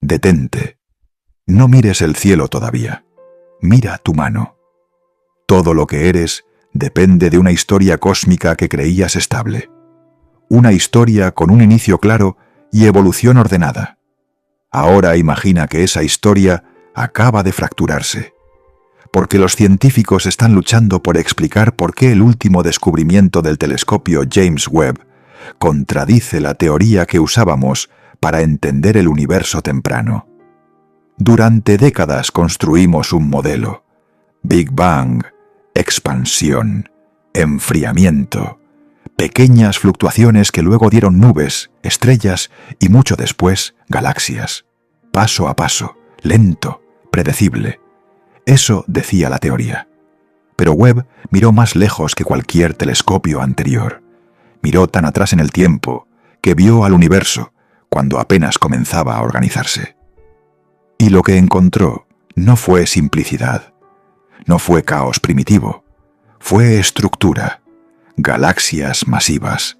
Detente. No mires el cielo todavía. Mira tu mano. Todo lo que eres depende de una historia cósmica que creías estable. Una historia con un inicio claro y evolución ordenada. Ahora imagina que esa historia acaba de fracturarse. Porque los científicos están luchando por explicar por qué el último descubrimiento del telescopio James Webb contradice la teoría que usábamos para entender el universo temprano. Durante décadas construimos un modelo: Big Bang, expansión, enfriamiento, pequeñas fluctuaciones que luego dieron nubes, estrellas y mucho después galaxias. Paso a paso, lento, predecible. Eso decía la teoría. Pero Webb miró más lejos que cualquier telescopio anterior. Miró tan atrás en el tiempo que vio al universo cuando apenas comenzaba a organizarse. Y lo que encontró no fue simplicidad, no fue caos primitivo, fue estructura, galaxias masivas,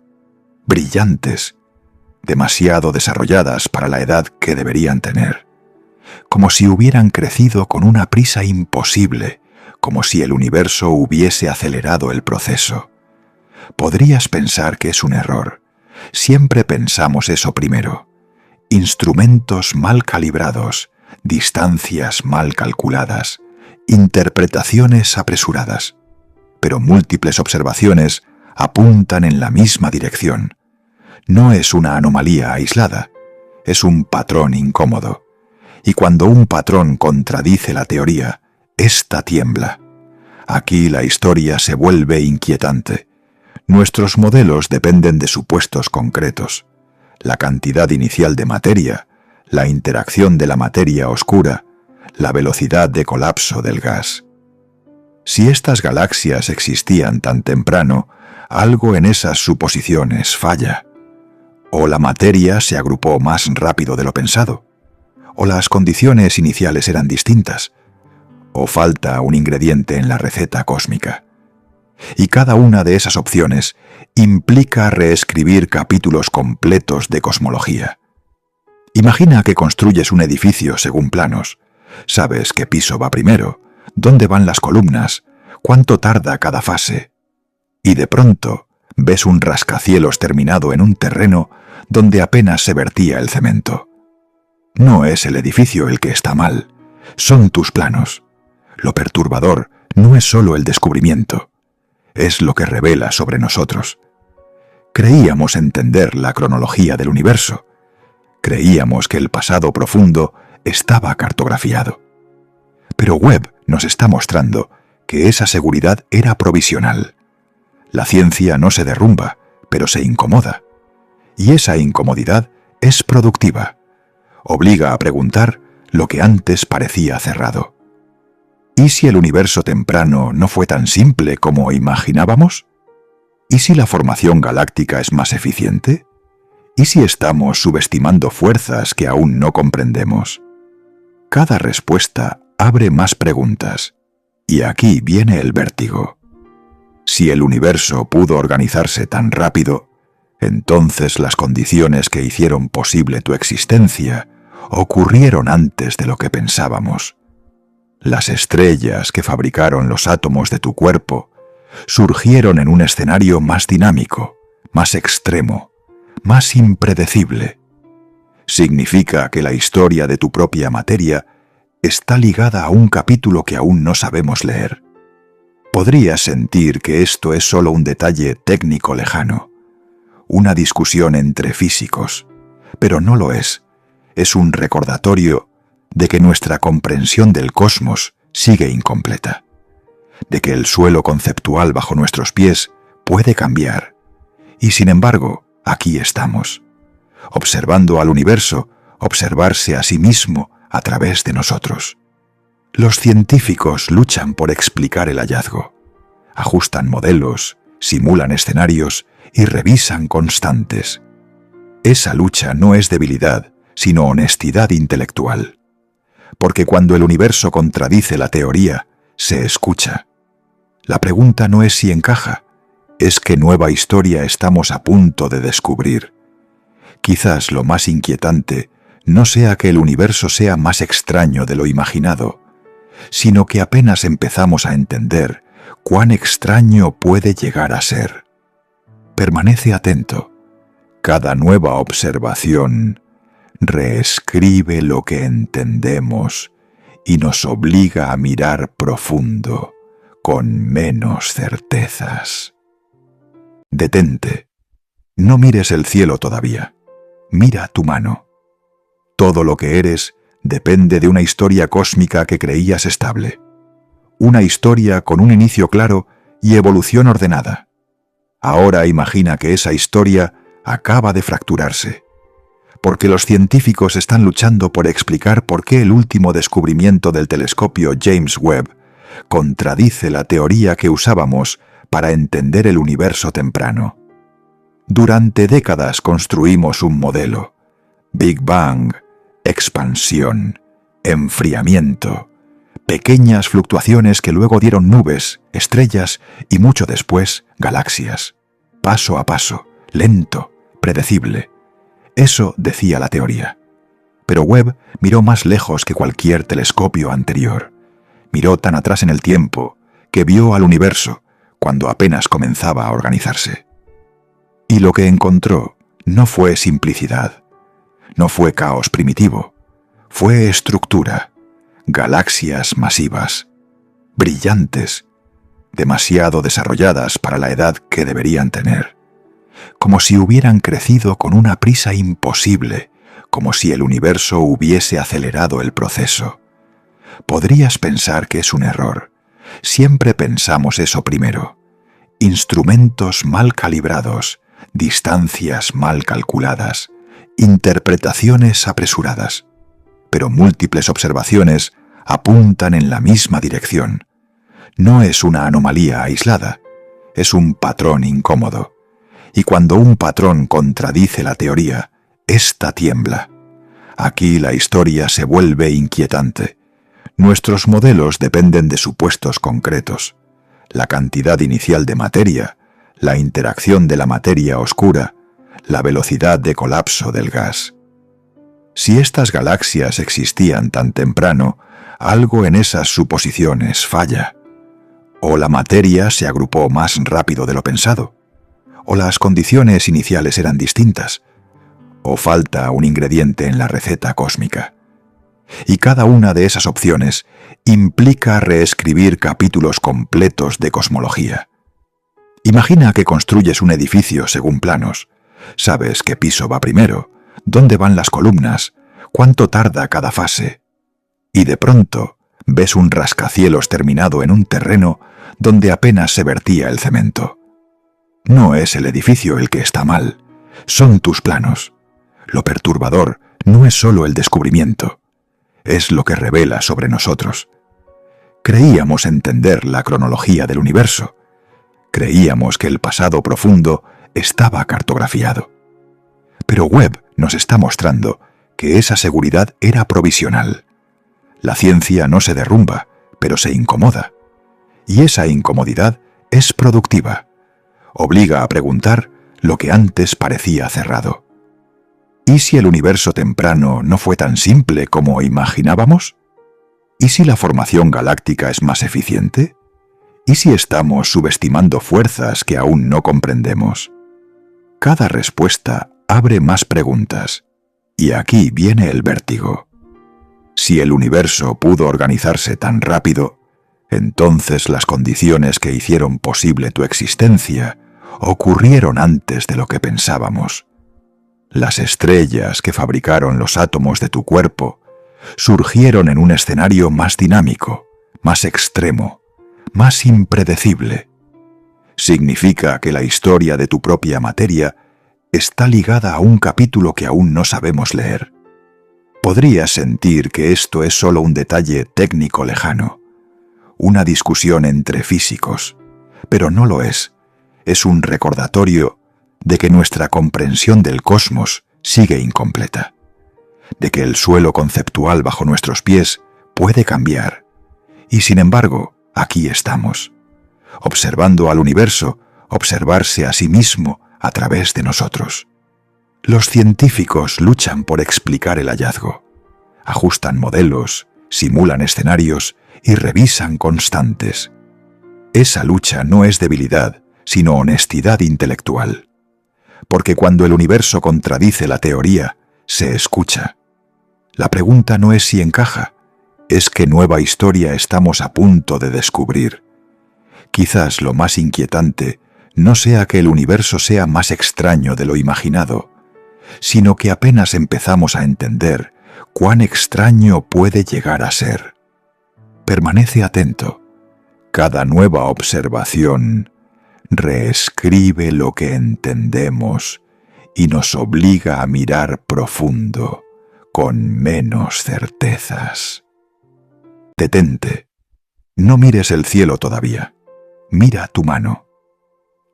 brillantes, demasiado desarrolladas para la edad que deberían tener, como si hubieran crecido con una prisa imposible, como si el universo hubiese acelerado el proceso. Podrías pensar que es un error. Siempre pensamos eso primero. Instrumentos mal calibrados, distancias mal calculadas, interpretaciones apresuradas. Pero múltiples observaciones apuntan en la misma dirección. No es una anomalía aislada, es un patrón incómodo. Y cuando un patrón contradice la teoría, ésta tiembla. Aquí la historia se vuelve inquietante. Nuestros modelos dependen de supuestos concretos. La cantidad inicial de materia, la interacción de la materia oscura, la velocidad de colapso del gas. Si estas galaxias existían tan temprano, algo en esas suposiciones falla. O la materia se agrupó más rápido de lo pensado, o las condiciones iniciales eran distintas, o falta un ingrediente en la receta cósmica. Y cada una de esas opciones implica reescribir capítulos completos de cosmología. Imagina que construyes un edificio según planos. Sabes qué piso va primero, dónde van las columnas, cuánto tarda cada fase. Y de pronto ves un rascacielos terminado en un terreno donde apenas se vertía el cemento. No es el edificio el que está mal, son tus planos. Lo perturbador no es solo el descubrimiento, es lo que revela sobre nosotros. Creíamos entender la cronología del universo. Creíamos que el pasado profundo estaba cartografiado. Pero Webb nos está mostrando que esa seguridad era provisional. La ciencia no se derrumba, pero se incomoda. Y esa incomodidad es productiva. Obliga a preguntar lo que antes parecía cerrado. ¿Y si el universo temprano no fue tan simple como imaginábamos? ¿Y si la formación galáctica es más eficiente? ¿Y si estamos subestimando fuerzas que aún no comprendemos? Cada respuesta abre más preguntas, y aquí viene el vértigo. Si el universo pudo organizarse tan rápido, entonces las condiciones que hicieron posible tu existencia ocurrieron antes de lo que pensábamos. Las estrellas que fabricaron los átomos de tu cuerpo surgieron en un escenario más dinámico, más extremo, más impredecible. Significa que la historia de tu propia materia está ligada a un capítulo que aún no sabemos leer. Podrías sentir que esto es solo un detalle técnico lejano, una discusión entre físicos, pero no lo es. Es un recordatorio de que nuestra comprensión del cosmos sigue incompleta, de que el suelo conceptual bajo nuestros pies puede cambiar, y sin embargo, aquí estamos, observando al universo observarse a sí mismo a través de nosotros. Los científicos luchan por explicar el hallazgo, ajustan modelos, simulan escenarios y revisan constantes. Esa lucha no es debilidad, sino honestidad intelectual. Porque cuando el universo contradice la teoría, se escucha. La pregunta no es si encaja, es qué nueva historia estamos a punto de descubrir. Quizás lo más inquietante no sea que el universo sea más extraño de lo imaginado, sino que apenas empezamos a entender cuán extraño puede llegar a ser. Permanece atento. Cada nueva observación reescribe lo que entendemos y nos obliga a mirar profundo, con menos certezas. Detente. No mires el cielo todavía. Mira tu mano. Todo lo que eres depende de una historia cósmica que creías estable. Una historia con un inicio claro y evolución ordenada. Ahora imagina que esa historia acaba de fracturarse, porque los científicos están luchando por explicar por qué el último descubrimiento del telescopio James Webb contradice la teoría que usábamos para entender el universo temprano. Durante décadas construimos un modelo: Big Bang, expansión, enfriamiento, pequeñas fluctuaciones que luego dieron nubes, estrellas y mucho después galaxias. Paso a paso, lento, predecible. Eso decía la teoría. Pero Webb miró más lejos que cualquier telescopio anterior. Miró tan atrás en el tiempo que vio al universo cuando apenas comenzaba a organizarse. Y lo que encontró no fue simplicidad, no fue caos primitivo, fue estructura, galaxias masivas, brillantes, demasiado desarrolladas para la edad que deberían tener, como si hubieran crecido con una prisa imposible, como si el universo hubiese acelerado el proceso. Podrías pensar que es un error. Siempre pensamos eso primero. Instrumentos mal calibrados, distancias mal calculadas, interpretaciones apresuradas. Pero múltiples observaciones apuntan en la misma dirección. No es una anomalía aislada, es un patrón incómodo. Y cuando un patrón contradice la teoría, ésta tiembla. Aquí la historia se vuelve inquietante. Nuestros modelos dependen de supuestos concretos: la cantidad inicial de materia, la interacción de la materia oscura, la velocidad de colapso del gas. Si estas galaxias existían tan temprano, algo en esas suposiciones falla. O la materia se agrupó más rápido de lo pensado, o las condiciones iniciales eran distintas, o falta un ingrediente en la receta cósmica. Y cada una de esas opciones implica reescribir capítulos completos de cosmología. Imagina que construyes un edificio según planos. Sabes qué piso va primero, dónde van las columnas, cuánto tarda cada fase. Y de pronto ves un rascacielos terminado en un terreno donde apenas se vertía el cemento. No es el edificio el que está mal, son tus planos. Lo perturbador no es solo el descubrimiento, es lo que revela sobre nosotros. Creíamos entender la cronología del universo. Creíamos que el pasado profundo estaba cartografiado. Pero Webb nos está mostrando que esa seguridad era provisional. La ciencia no se derrumba, pero se incomoda. Y esa incomodidad es productiva. Obliga a preguntar lo que antes parecía cerrado. ¿Y si el universo temprano no fue tan simple como imaginábamos? ¿Y si la formación galáctica es más eficiente? ¿Y si estamos subestimando fuerzas que aún no comprendemos? Cada respuesta abre más preguntas, y aquí viene el vértigo. Si el universo pudo organizarse tan rápido, entonces las condiciones que hicieron posible tu existencia ocurrieron antes de lo que pensábamos. Las estrellas que fabricaron los átomos de tu cuerpo surgieron en un escenario más dinámico, más extremo, más impredecible. Significa que la historia de tu propia materia está ligada a un capítulo que aún no sabemos leer. Podrías sentir que esto es solo un detalle técnico lejano, una discusión entre físicos, pero no lo es. Es un recordatorio de que nuestra comprensión del cosmos sigue incompleta, de que el suelo conceptual bajo nuestros pies puede cambiar, y sin embargo, aquí estamos, observando al universo observarse a sí mismo a través de nosotros. Los científicos luchan por explicar el hallazgo. Ajustan modelos, simulan escenarios y revisan constantes. Esa lucha no es debilidad, sino honestidad intelectual. Porque cuando el universo contradice la teoría, se escucha. La pregunta no es si encaja, es qué nueva historia estamos a punto de descubrir. Quizás lo más inquietante no sea que el universo sea más extraño de lo imaginado, sino que apenas empezamos a entender cuán extraño puede llegar a ser. Permanece atento. Cada nueva observación reescribe lo que entendemos y nos obliga a mirar profundo, con menos certezas. Detente. No mires el cielo todavía. Mira tu mano.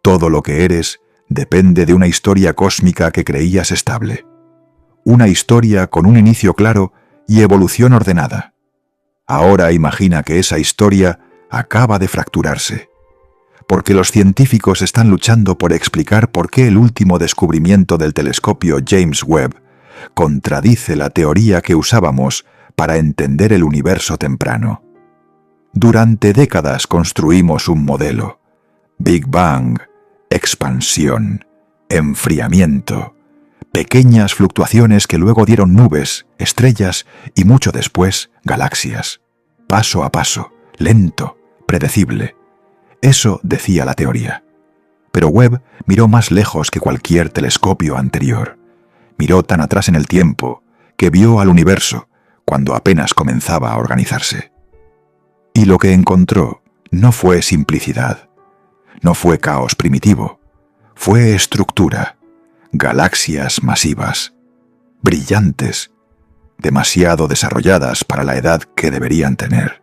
Todo lo que eres depende de una historia cósmica que creías estable. Una historia con un inicio claro y evolución ordenada. Ahora imagina que esa historia acaba de fracturarse, porque los científicos están luchando por explicar por qué el último descubrimiento del telescopio James Webb contradice la teoría que usábamos para entender el universo temprano. Durante décadas construimos un modelo: Big Bang, expansión, enfriamiento, pequeñas fluctuaciones que luego dieron nubes, estrellas y mucho después galaxias. Paso a paso, lento, predecible. Eso decía la teoría. Pero Webb miró más lejos que cualquier telescopio anterior. Miró tan atrás en el tiempo que vio al universo cuando apenas comenzaba a organizarse. Y lo que encontró no fue simplicidad, no fue caos primitivo, fue estructura, galaxias masivas, brillantes, demasiado desarrolladas para la edad que deberían tener,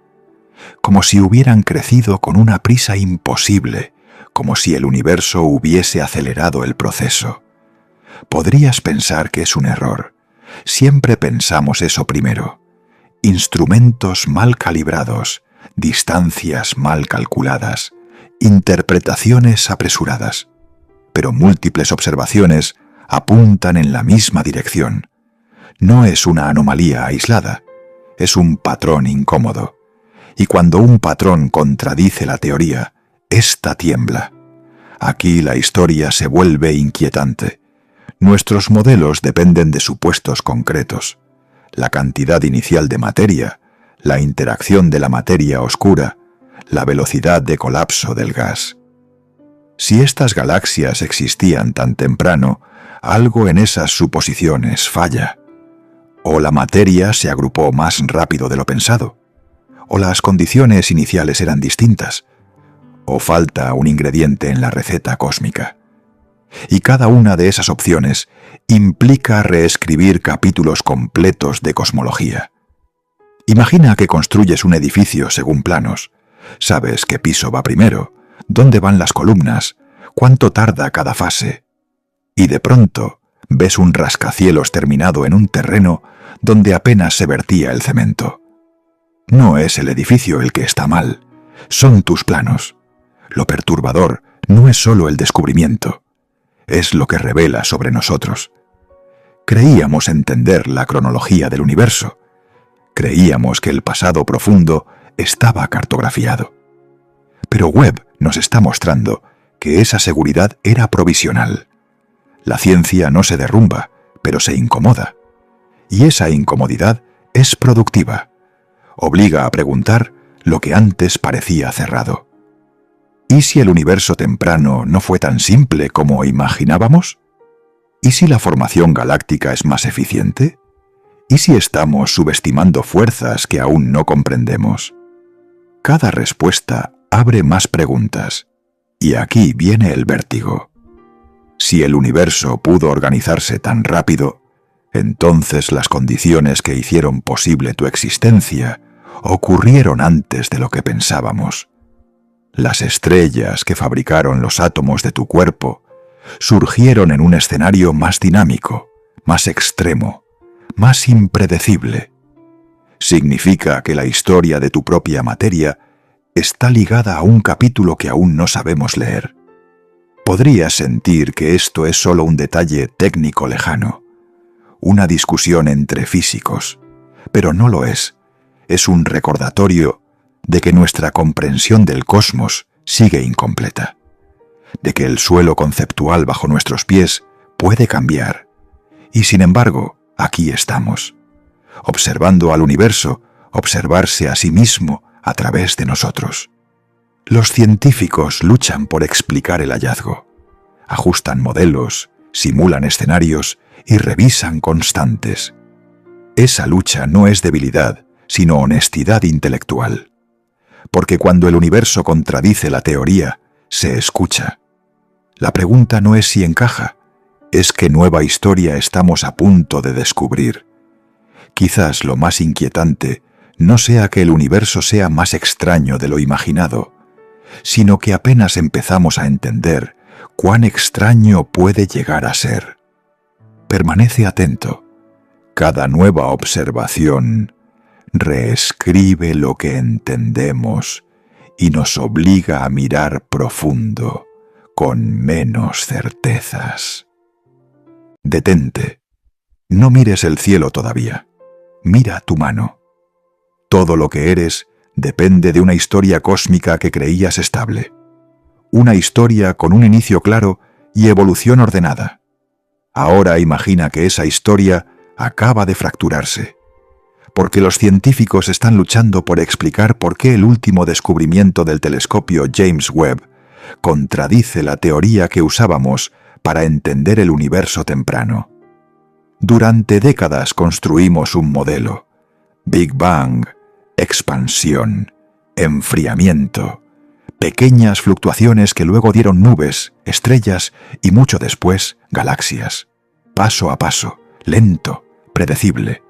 como si hubieran crecido con una prisa imposible, como si el universo hubiese acelerado el proceso. Podrías pensar que es un error. Siempre pensamos eso primero. Instrumentos mal calibrados, distancias mal calculadas, interpretaciones apresuradas. Pero múltiples observaciones apuntan en la misma dirección. No es una anomalía aislada, es un patrón incómodo. Y cuando un patrón contradice la teoría, ésta tiembla. Aquí la historia se vuelve inquietante. Nuestros modelos dependen de supuestos concretos: la cantidad inicial de materia, la interacción de la materia oscura, la velocidad de colapso del gas. Si estas galaxias existían tan temprano, algo en esas suposiciones falla. O la materia se agrupó más rápido de lo pensado, o las condiciones iniciales eran distintas, o falta un ingrediente en la receta cósmica. Y cada una de esas opciones implica reescribir capítulos completos de cosmología. Imagina que construyes un edificio según planos. Sabes qué piso va primero, dónde van las columnas, cuánto tarda cada fase. Y de pronto ves un rascacielos terminado en un terreno donde apenas se vertía el cemento. No es el edificio el que está mal, son tus planos. Lo perturbador no es solo el descubrimiento, es lo que revela sobre nosotros. Creíamos entender la cronología del universo. Creíamos que el pasado profundo estaba cartografiado. Pero Webb nos está mostrando que esa seguridad era provisional. La ciencia no se derrumba, pero se incomoda. Y esa incomodidad es productiva. Obliga a preguntar lo que antes parecía cerrado. ¿Y si el universo temprano no fue tan simple como imaginábamos? ¿Y si la formación galáctica es más eficiente? ¿Y si estamos subestimando fuerzas que aún no comprendemos? Cada respuesta abre más preguntas, y aquí viene el vértigo. Si el universo pudo organizarse tan rápido, entonces las condiciones que hicieron posible tu existencia ocurrieron antes de lo que pensábamos. Las estrellas que fabricaron los átomos de tu cuerpo surgieron en un escenario más dinámico, más extremo, más impredecible. Significa que la historia de tu propia materia está ligada a un capítulo que aún no sabemos leer. Podrías sentir que esto es solo un detalle técnico lejano, una discusión entre físicos, pero no lo es. Es un recordatorio de que nuestra comprensión del cosmos sigue incompleta, de que el suelo conceptual bajo nuestros pies puede cambiar, y sin embargo, aquí estamos, observando al universo observarse a sí mismo a través de nosotros. Los científicos luchan por explicar el hallazgo, ajustan modelos, simulan escenarios y revisan constantes. Esa lucha no es debilidad, sino honestidad intelectual. Porque cuando el universo contradice la teoría, se escucha. La pregunta no es si encaja, es qué nueva historia estamos a punto de descubrir. Quizás lo más inquietante no sea que el universo sea más extraño de lo imaginado, sino que apenas empezamos a entender cuán extraño puede llegar a ser. Permanece atento. Cada nueva observación reescribe lo que entendemos y nos obliga a mirar profundo, con menos certezas. Detente. No mires el cielo todavía. Mira tu mano. Todo lo que eres depende de una historia cósmica que creías estable. Una historia con un inicio claro y evolución ordenada. Ahora imagina que esa historia acaba de fracturarse, porque los científicos están luchando por explicar por qué el último descubrimiento del telescopio James Webb contradice la teoría que usábamos para entender el universo temprano. Durante décadas construimos un modelo: Big Bang, expansión, enfriamiento, pequeñas fluctuaciones que luego dieron nubes, estrellas y mucho después galaxias. Paso a paso, lento, predecible.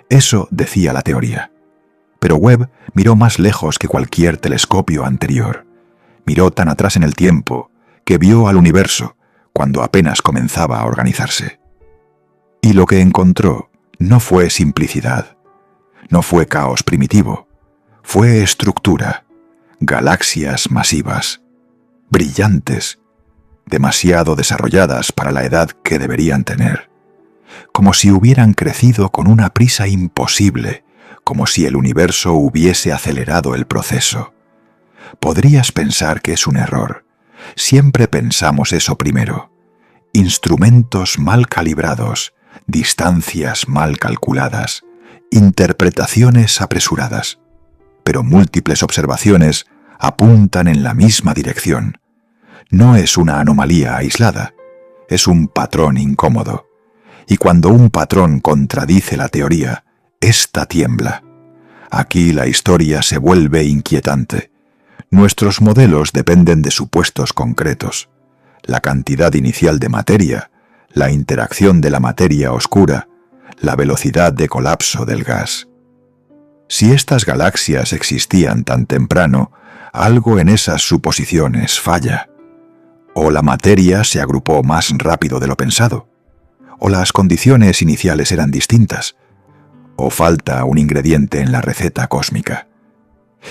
Eso decía la teoría. Pero Webb miró más lejos que cualquier telescopio anterior. Miró tan atrás en el tiempo que vio al universo cuando apenas comenzaba a organizarse. Y lo que encontró no fue simplicidad, no fue caos primitivo, fue estructura, galaxias masivas, brillantes, demasiado desarrolladas para la edad que deberían tener, como si hubieran crecido con una prisa imposible, como si el universo hubiese acelerado el proceso. Podrías pensar que es un error. Siempre pensamos eso primero. Instrumentos mal calibrados, distancias mal calculadas, interpretaciones apresuradas. Pero múltiples observaciones apuntan en la misma dirección. No es una anomalía aislada, es un patrón incómodo. Y cuando un patrón contradice la teoría, ésta tiembla. Aquí la historia se vuelve inquietante. Nuestros modelos dependen de supuestos concretos: la cantidad inicial de materia, la interacción de la materia oscura, la velocidad de colapso del gas. Si estas galaxias existían tan temprano, algo en esas suposiciones falla. O la materia se agrupó más rápido de lo pensado, o las condiciones iniciales eran distintas, o falta un ingrediente en la receta cósmica.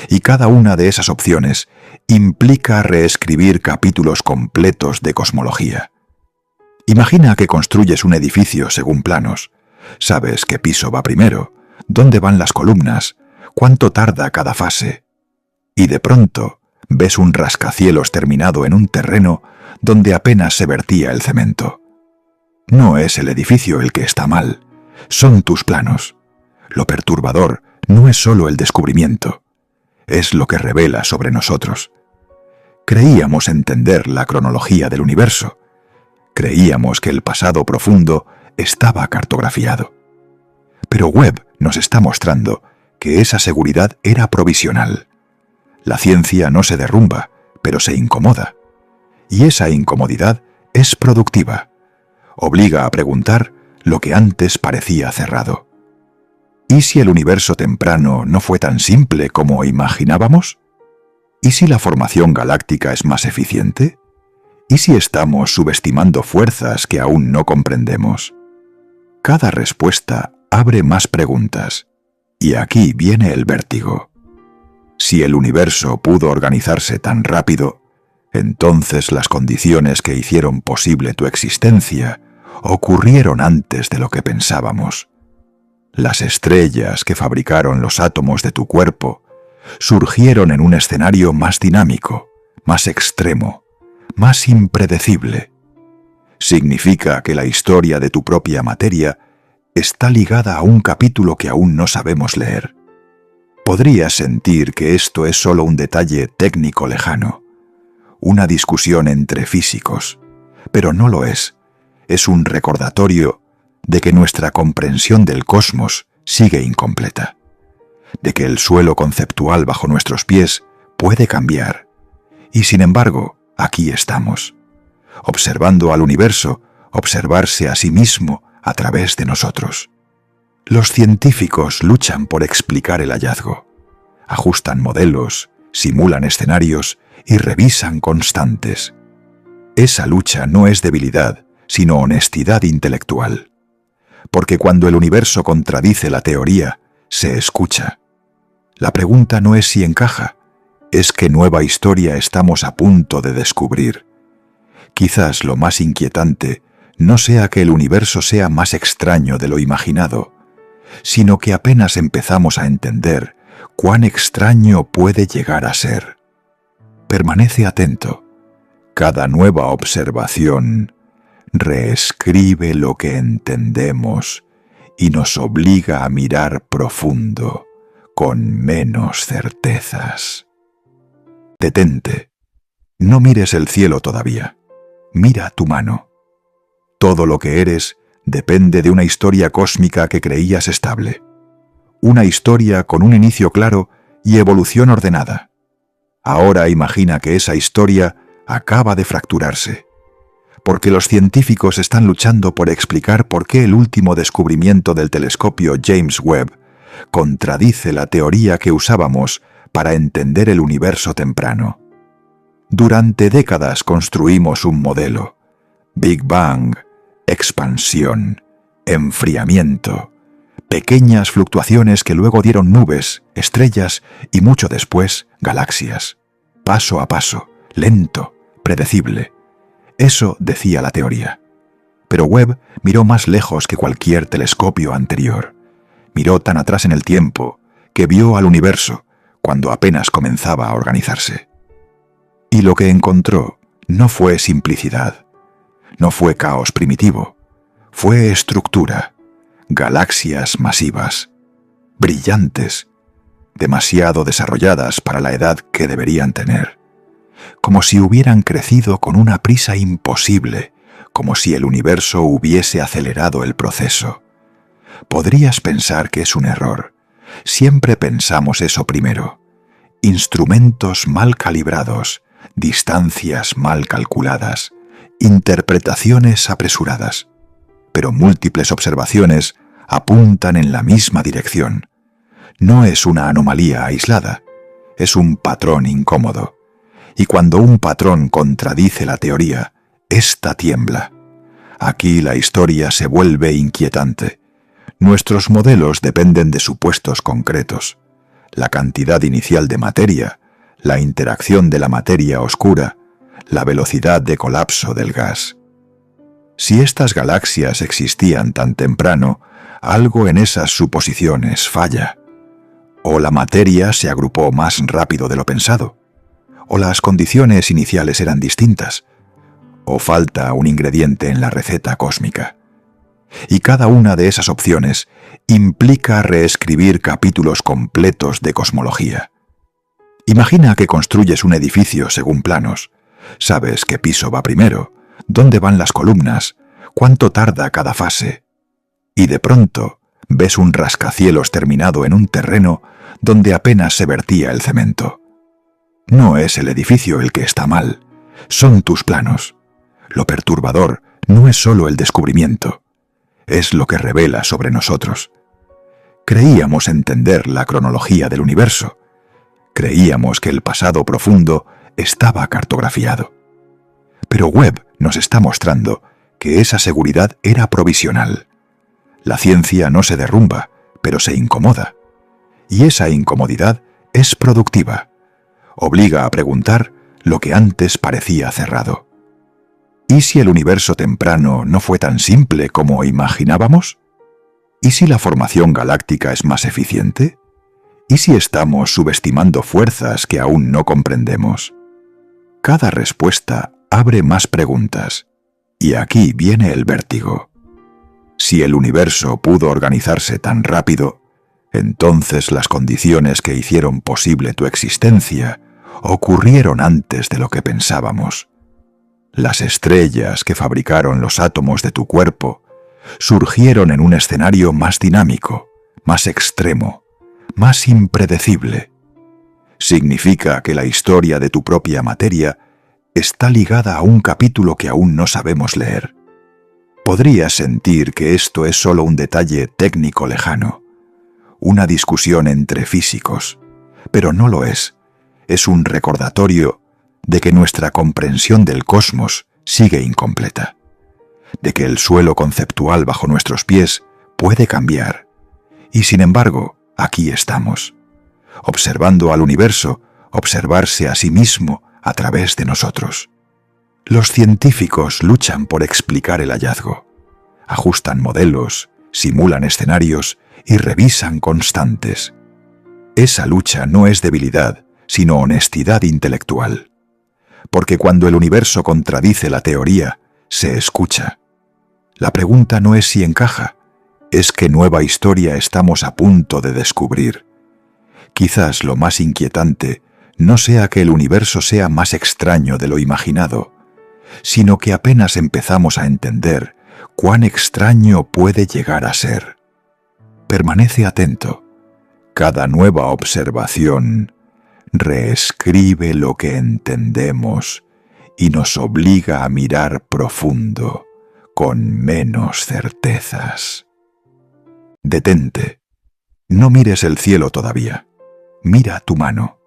Y cada una de esas opciones implica reescribir capítulos completos de cosmología. Imagina que construyes un edificio según planos. Sabes qué piso va primero, dónde van las columnas, cuánto tarda cada fase. Y de pronto ves un rascacielos terminado en un terreno donde apenas se vertía el cemento. No es el edificio el que está mal, son tus planos. Lo perturbador no es solo el descubrimiento, es lo que revela sobre nosotros. Creíamos entender la cronología del universo. Creíamos que el pasado profundo estaba cartografiado. Pero Webb nos está mostrando que esa seguridad era provisional. La ciencia no se derrumba, pero se incomoda. Y esa incomodidad es productiva. Obliga a preguntar lo que antes parecía cerrado. ¿Y si el universo temprano no fue tan simple como imaginábamos? ¿Y si la formación galáctica es más eficiente? ¿Y si estamos subestimando fuerzas que aún no comprendemos? Cada respuesta abre más preguntas, y aquí viene el vértigo. Si el universo pudo organizarse tan rápido, Entonces las condiciones que hicieron posible tu existencia ocurrieron antes de lo que pensábamos. Las estrellas que fabricaron los átomos de tu cuerpo surgieron en un escenario más dinámico, más extremo, más impredecible. Significa que la historia de tu propia materia está ligada a un capítulo que aún no sabemos leer. Podrías sentir que esto es solo un detalle técnico lejano, una discusión entre físicos, pero no lo es. Es un recordatorio de que nuestra comprensión del cosmos sigue incompleta, de que el suelo conceptual bajo nuestros pies puede cambiar, y sin embargo, aquí estamos, observando al universo observarse a sí mismo a través de nosotros. Los científicos luchan por explicar el hallazgo, ajustan modelos, simulan escenarios y revisan constantes. Esa lucha no es debilidad, sino honestidad intelectual. Porque cuando el universo contradice la teoría, se escucha. La pregunta no es si encaja, es qué nueva historia estamos a punto de descubrir. Quizás lo más inquietante no sea que el universo sea más extraño de lo imaginado, sino que apenas empezamos a entender cuán extraño puede llegar a ser. Permanece atento. Cada nueva observación reescribe lo que entendemos y nos obliga a mirar profundo, con menos certezas. Detente. No mires el cielo todavía. Mira tu mano. Todo lo que eres depende de una historia cósmica que creías estable. Una historia con un inicio claro y evolución ordenada. Ahora imagina que esa historia acaba de fracturarse, porque los científicos están luchando por explicar por qué el último descubrimiento del telescopio James Webb contradice la teoría que usábamos para entender el universo temprano. Durante décadas construimos un modelo: Big Bang, expansión, enfriamiento, pequeñas fluctuaciones que luego dieron nubes, estrellas y mucho después galaxias. Paso a paso, lento, predecible. Eso decía la teoría. Pero Webb miró más lejos que cualquier telescopio anterior. Miró tan atrás en el tiempo que vio al universo cuando apenas comenzaba a organizarse. Y lo que encontró no fue simplicidad, no fue caos primitivo, fue estructura, galaxias masivas, brillantes, demasiado desarrolladas para la edad que deberían tener, como si hubieran crecido con una prisa imposible, como si el universo hubiese acelerado el proceso. Podrías pensar que es un error. Siempre pensamos eso primero. Instrumentos mal calibrados, distancias mal calculadas, interpretaciones apresuradas. Pero múltiples observaciones apuntan en la misma dirección. No es una anomalía aislada, es un patrón incómodo. Y cuando un patrón contradice la teoría, ésta tiembla. Aquí la historia se vuelve inquietante. Nuestros modelos dependen de supuestos concretos. La cantidad inicial de materia, la interacción de la materia oscura, la velocidad de colapso del gas. Si estas galaxias existían tan temprano, algo en esas suposiciones falla. O la materia se agrupó más rápido de lo pensado, o las condiciones iniciales eran distintas, o falta un ingrediente en la receta cósmica. Y cada una de esas opciones implica reescribir capítulos completos de cosmología. Imagina que construyes un edificio según planos. Sabes qué piso va primero, dónde van las columnas, cuánto tarda cada fase. Y de pronto ves un rascacielos terminado en un terreno donde apenas se vertía el cemento. No es el edificio el que está mal, son tus planos. Lo perturbador no es solo el descubrimiento, es lo que revela sobre nosotros. Creíamos entender la cronología del universo. Creíamos que el pasado profundo estaba cartografiado. Pero Webb nos está mostrando que esa seguridad era provisional. La ciencia no se derrumba, pero se incomoda. Y esa incomodidad es productiva. Obliga a preguntar lo que antes parecía cerrado. ¿Y si el universo temprano no fue tan simple como imaginábamos? ¿Y si la formación galáctica es más eficiente? ¿Y si estamos subestimando fuerzas que aún no comprendemos? Cada respuesta abre más preguntas, y aquí viene el vértigo. Si el universo pudo organizarse tan rápido, entonces las condiciones que hicieron posible tu existencia ocurrieron antes de lo que pensábamos. Las estrellas que fabricaron los átomos de tu cuerpo surgieron en un escenario más dinámico, más extremo, más impredecible. Significa que la historia de tu propia materia está ligada a un capítulo que aún no sabemos leer. Podrías sentir que esto es solo un detalle técnico lejano, una discusión entre físicos, pero no lo es. Es un recordatorio de que nuestra comprensión del cosmos sigue incompleta, de que el suelo conceptual bajo nuestros pies puede cambiar, y sin embargo, aquí estamos, observando al universo observarse a sí mismo a través de nosotros. Los científicos luchan por explicar el hallazgo, ajustan modelos, simulan escenarios y revisan constantes. Esa lucha no es debilidad, sino honestidad intelectual. Porque cuando el universo contradice la teoría, se escucha. La pregunta no es si encaja, es qué nueva historia estamos a punto de descubrir. Quizás lo más inquietante no sea que el universo sea más extraño de lo imaginado, sino que apenas empezamos a entender cuán extraño puede llegar a ser. Permanece atento. Cada nueva observación reescribe lo que entendemos y nos obliga a mirar profundo, con menos certezas. Detente. No mires el cielo todavía. Mira tu mano.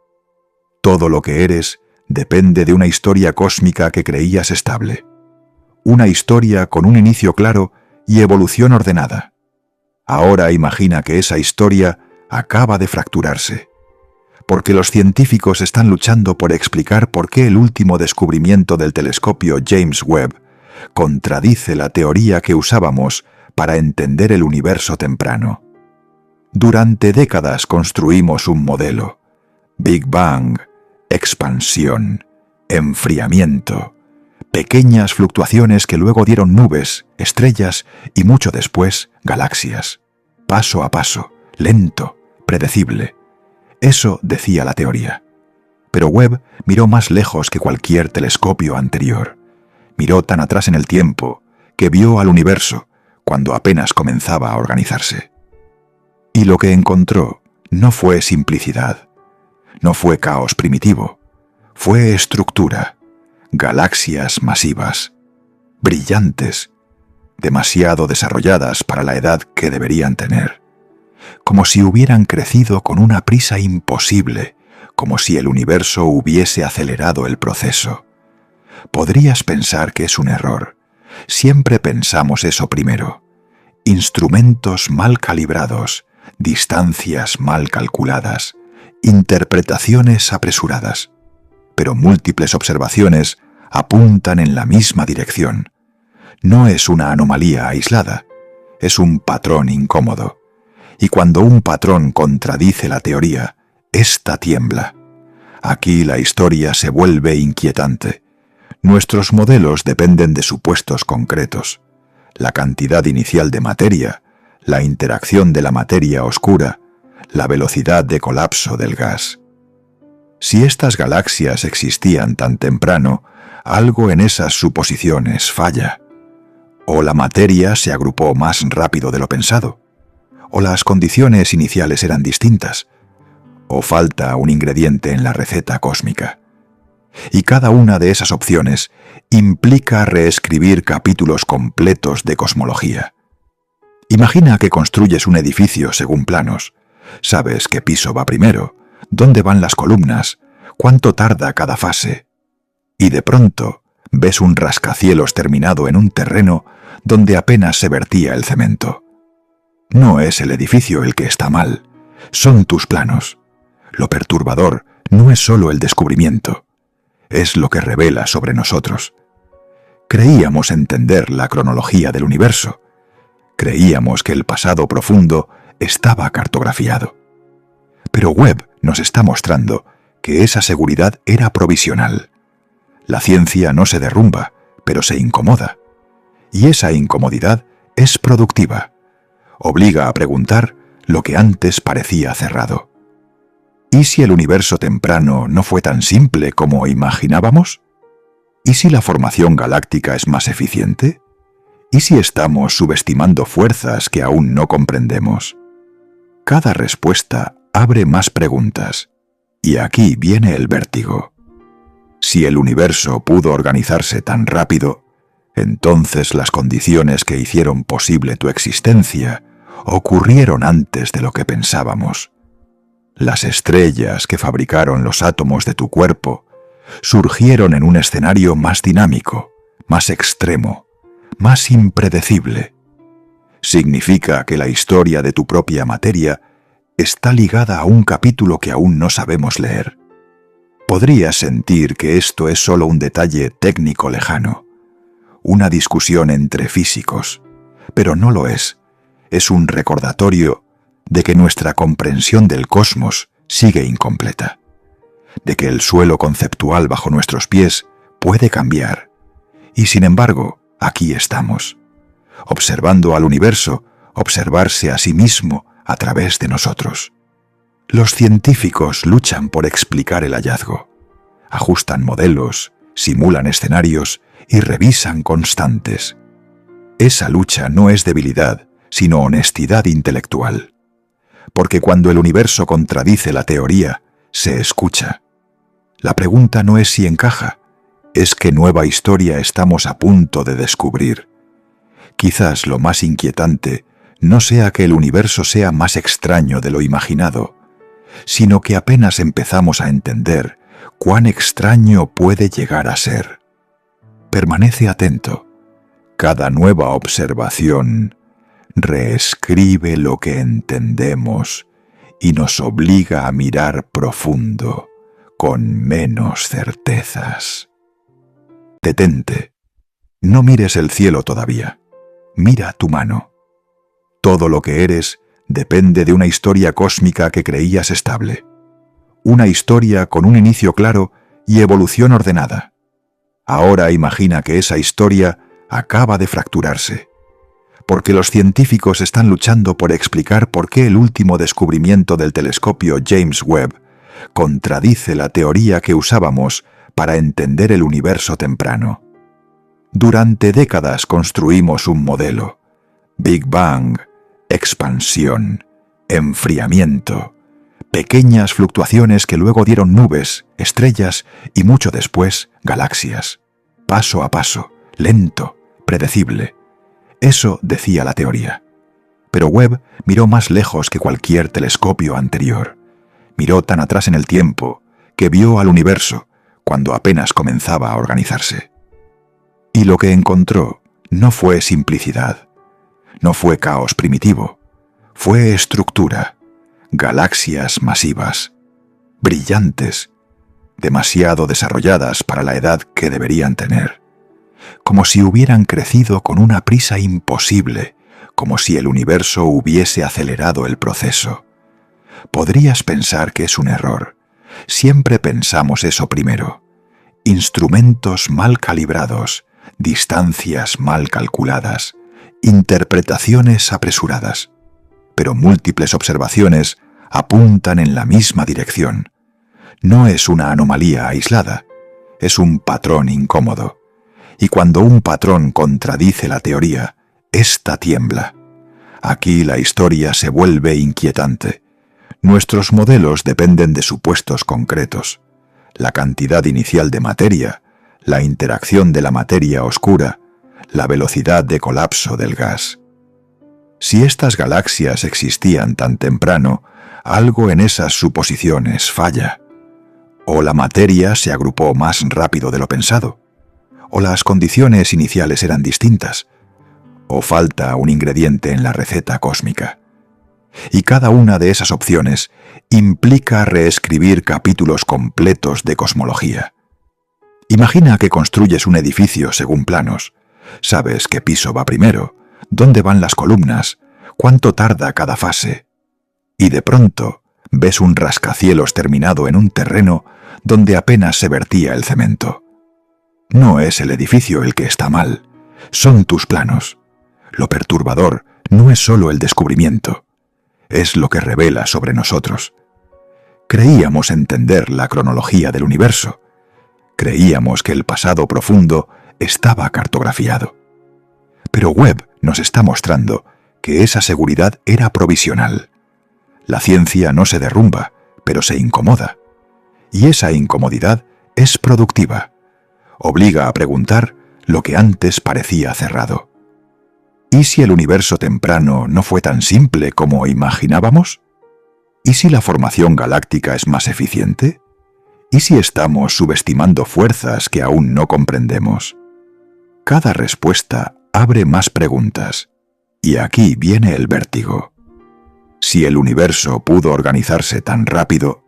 Todo lo que eres depende de una historia cósmica que creías estable. Una historia con un inicio claro y evolución ordenada. Ahora imagina que esa historia acaba de fracturarse, porque los científicos están luchando por explicar por qué el último descubrimiento del telescopio James Webb contradice la teoría que usábamos para entender el universo temprano. Durante décadas construimos un modelo: Big Bang, expansión, enfriamiento, pequeñas fluctuaciones que luego dieron nubes, estrellas y mucho después galaxias. Paso a paso, lento, predecible. Eso decía la teoría. Pero Webb miró más lejos que cualquier telescopio anterior. Miró tan atrás en el tiempo que vio al universo cuando apenas comenzaba a organizarse. Y lo que encontró no fue simplicidad, no fue caos primitivo, fue estructura, galaxias masivas, brillantes, demasiado desarrolladas para la edad que deberían tener, como si hubieran crecido con una prisa imposible, como si el universo hubiese acelerado el proceso. Podrías pensar que es un error. Siempre pensamos eso primero. Instrumentos mal calibrados, distancias mal calculadas, interpretaciones apresuradas. Pero múltiples observaciones apuntan en la misma dirección. No es una anomalía aislada, es un patrón incómodo. Y cuando un patrón contradice la teoría, ésta tiembla. Aquí la historia se vuelve inquietante. Nuestros modelos dependen de supuestos concretos. La cantidad inicial de materia, la interacción de la materia oscura, la velocidad de colapso del gas. Si estas galaxias existían tan temprano, algo en esas suposiciones falla. O la materia se agrupó más rápido de lo pensado, o las condiciones iniciales eran distintas, o falta un ingrediente en la receta cósmica. Y cada una de esas opciones implica reescribir capítulos completos de cosmología. Imagina que construyes un edificio según planos. Sabes qué piso va primero, dónde van las columnas, cuánto tarda cada fase. Y de pronto ves un rascacielos terminado en un terreno donde apenas se vertía el cemento. No es el edificio el que está mal, son tus planos. Lo perturbador no es solo el descubrimiento, es lo que revela sobre nosotros. Creíamos entender la cronología del universo. Creíamos que el pasado profundo estaba cartografiado. Pero Webb nos está mostrando que esa seguridad era provisional. La ciencia no se derrumba, pero se incomoda. Y esa incomodidad es productiva. Obliga a preguntar lo que antes parecía cerrado. ¿Y si el universo temprano no fue tan simple como imaginábamos? ¿Y si la formación galáctica es más eficiente? ¿Y si estamos subestimando fuerzas que aún no comprendemos? Cada respuesta abre más preguntas, y aquí viene el vértigo. Si el universo pudo organizarse tan rápido, entonces las condiciones que hicieron posible tu existencia ocurrieron antes de lo que pensábamos. Las estrellas que fabricaron los átomos de tu cuerpo surgieron en un escenario más dinámico, más extremo, más impredecible. Significa que la historia de tu propia materia está ligada a un capítulo que aún no sabemos leer. Podrías sentir que esto es solo un detalle técnico lejano, una discusión entre físicos, pero no lo es. Es un recordatorio de que nuestra comprensión del cosmos sigue incompleta, de que el suelo conceptual bajo nuestros pies puede cambiar, y sin embargo, aquí estamos, observando al universo observarse a sí mismo a través de nosotros. Los científicos luchan por explicar el hallazgo, ajustan modelos, simulan escenarios y revisan constantes. Esa lucha no es debilidad, sino honestidad intelectual. Porque cuando el universo contradice la teoría, se escucha. La pregunta no es si encaja, es qué nueva historia estamos a punto de descubrir. Quizás lo más inquietante no sea que el universo sea más extraño de lo imaginado, sino que apenas empezamos a entender cuán extraño puede llegar a ser. Permanece atento. Cada nueva observación reescribe lo que entendemos y nos obliga a mirar profundo, con menos certezas. Detente. No mires el cielo todavía. Mira tu mano. Todo lo que eres depende de una historia cósmica que creías estable. Una historia con un inicio claro y evolución ordenada. Ahora imagina que esa historia acaba de fracturarse, porque los científicos están luchando por explicar por qué el último descubrimiento del telescopio James Webb contradice la teoría que usábamos para entender el universo temprano. Durante décadas construimos un modelo: Big Bang, expansión, enfriamiento, pequeñas fluctuaciones que luego dieron nubes, estrellas y mucho después galaxias. Paso a paso, lento, predecible. Eso decía la teoría. Pero Webb miró más lejos que cualquier telescopio anterior. Miró tan atrás en el tiempo que vio al universo cuando apenas comenzaba a organizarse. Y lo que encontró no fue simplicidad, no fue caos primitivo, fue estructura, galaxias masivas, brillantes, demasiado desarrolladas para la edad que deberían tener, como si hubieran crecido con una prisa imposible, como si el universo hubiese acelerado el proceso. Podrías pensar que es un error. Siempre pensamos eso primero. Instrumentos mal calibrados, distancias mal calculadas, interpretaciones apresuradas. Pero múltiples observaciones apuntan en la misma dirección. No es una anomalía aislada, es un patrón incómodo. Y cuando un patrón contradice la teoría, ésta tiembla. Aquí la historia se vuelve inquietante. Nuestros modelos dependen de supuestos concretos: la cantidad inicial de materia, la interacción de la materia oscura, la velocidad de colapso del gas. Si estas galaxias existían tan temprano, algo en esas suposiciones falla. O la materia se agrupó más rápido de lo pensado, o las condiciones iniciales eran distintas, o falta un ingrediente en la receta cósmica. Y cada una de esas opciones implica reescribir capítulos completos de cosmología. Imagina que construyes un edificio según planos. Sabes qué piso va primero, dónde van las columnas, cuánto tarda cada fase. Y de pronto ves un rascacielos terminado en un terreno donde apenas se vertía el cemento. No es el edificio el que está mal, son tus planos. Lo perturbador no es solo el descubrimiento, es lo que revela sobre nosotros. Creíamos entender la cronología del universo. Creíamos que el pasado profundo estaba cartografiado. Pero Webb nos está mostrando que esa seguridad era provisional. La ciencia no se derrumba, pero se incomoda. Y esa incomodidad es productiva. Obliga a preguntar lo que antes parecía cerrado. ¿Y si el universo temprano no fue tan simple como imaginábamos? ¿Y si la formación galáctica es más eficiente? ¿Y si estamos subestimando fuerzas que aún no comprendemos? Cada respuesta abre más preguntas. Y aquí viene el vértigo. Si el universo pudo organizarse tan rápido,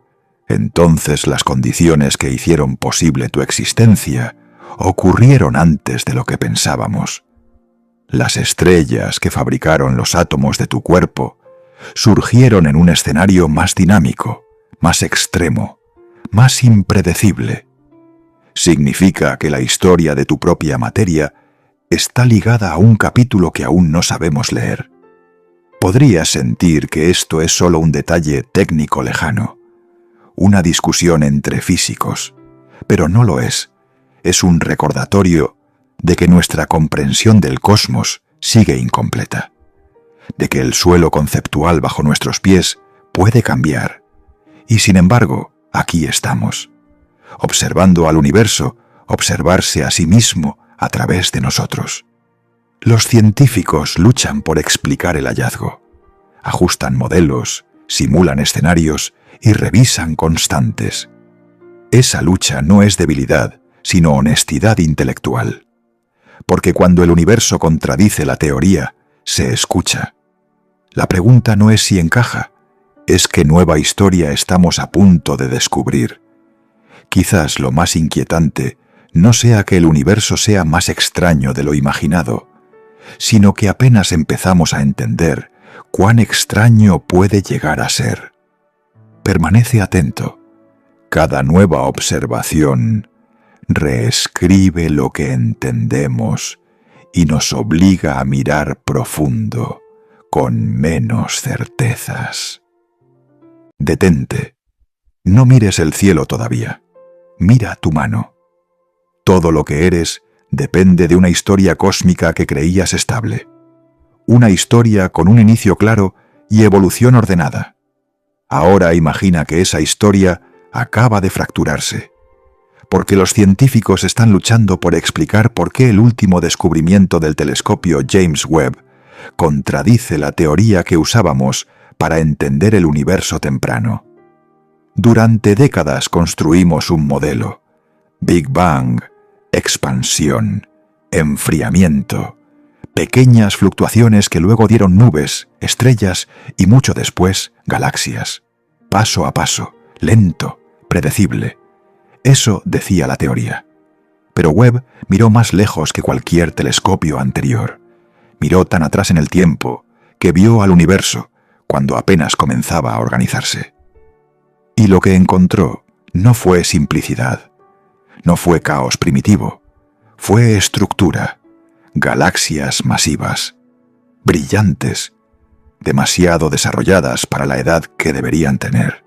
entonces las condiciones que hicieron posible tu existencia ocurrieron antes de lo que pensábamos. Las estrellas que fabricaron los átomos de tu cuerpo surgieron en un escenario más dinámico, más extremo, más impredecible. Significa que la historia de tu propia materia está ligada a un capítulo que aún no sabemos leer. Podrías sentir que esto es solo un detalle técnico lejano, una discusión entre físicos, pero no lo es. Es un recordatorio de que nuestra comprensión del cosmos sigue incompleta, de que el suelo conceptual bajo nuestros pies puede cambiar, y sin embargo, aquí estamos, observando al universo observarse a sí mismo a través de nosotros. Los científicos luchan por explicar el hallazgo, ajustan modelos, simulan escenarios y revisan constantes. Esa lucha no es debilidad, sino honestidad intelectual. Porque cuando el universo contradice la teoría, se escucha. La pregunta no es si encaja, es qué nueva historia estamos a punto de descubrir. Quizás lo más inquietante no sea que el universo sea más extraño de lo imaginado, sino que apenas empezamos a entender cuán extraño puede llegar a ser. Permanece atento. Cada nueva observación reescribe lo que entendemos y nos obliga a mirar profundo, con menos certezas. Detente. No mires el cielo todavía. Mira tu mano. Todo lo que eres depende de una historia cósmica que creías estable. Una historia con un inicio claro y evolución ordenada. Ahora imagina que esa historia acaba de fracturarse, porque los científicos están luchando por explicar por qué el último descubrimiento del telescopio James Webb contradice la teoría que usábamos para entender el universo temprano. Durante décadas construimos un modelo: Big Bang, expansión, enfriamiento, pequeñas fluctuaciones que luego dieron nubes, estrellas y mucho después galaxias. Paso a paso, lento, predecible. Eso decía la teoría. Pero Webb miró más lejos que cualquier telescopio anterior. Miró tan atrás en el tiempo que vio al universo cuando apenas comenzaba a organizarse. Y lo que encontró no fue simplicidad, no fue caos primitivo, fue estructura, galaxias masivas, brillantes, demasiado desarrolladas para la edad que deberían tener,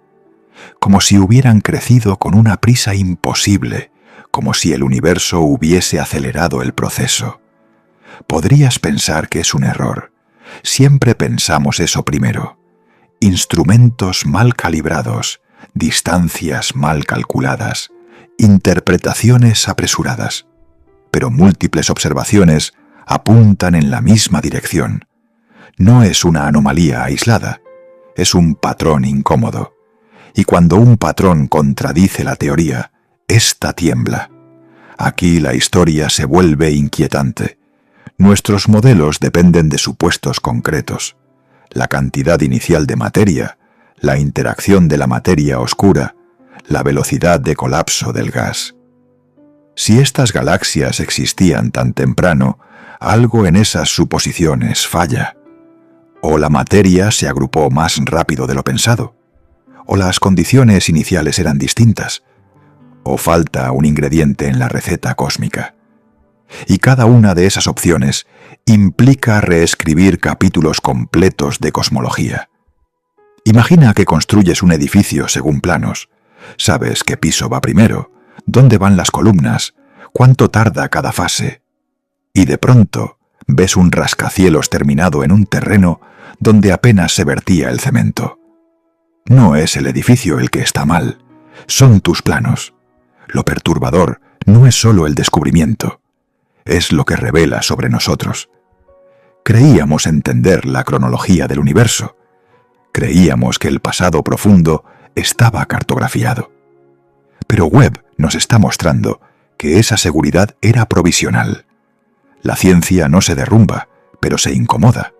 como si hubieran crecido con una prisa imposible, como si el universo hubiese acelerado el proceso. Podrías pensar que es un error. Siempre pensamos eso primero. Instrumentos mal calibrados, distancias mal calculadas, interpretaciones apresuradas. Pero múltiples observaciones apuntan en la misma dirección. No es una anomalía aislada, es un patrón incómodo. Y cuando un patrón contradice la teoría, ésta tiembla. Aquí la historia se vuelve inquietante. Nuestros modelos dependen de supuestos concretos: la cantidad inicial de materia, la interacción de la materia oscura, la velocidad de colapso del gas. Si estas galaxias existían tan temprano, algo en esas suposiciones falla. O la materia se agrupó más rápido de lo pensado, o las condiciones iniciales eran distintas, o falta un ingrediente en la receta cósmica. Y cada una de esas opciones implica reescribir capítulos completos de cosmología. Imagina que construyes un edificio según planos. Sabes qué piso va primero, dónde van las columnas, cuánto tarda cada fase. Y de pronto ves un rascacielos terminado en un terreno donde apenas se vertía el cemento. No es el edificio el que está mal, son tus planos. Lo perturbador no es solo el descubrimiento, es lo que revela sobre nosotros. Creíamos entender la cronología del universo. Creíamos que el pasado profundo estaba cartografiado. Pero Webb nos está mostrando que esa seguridad era provisional. La ciencia no se derrumba, pero se incomoda.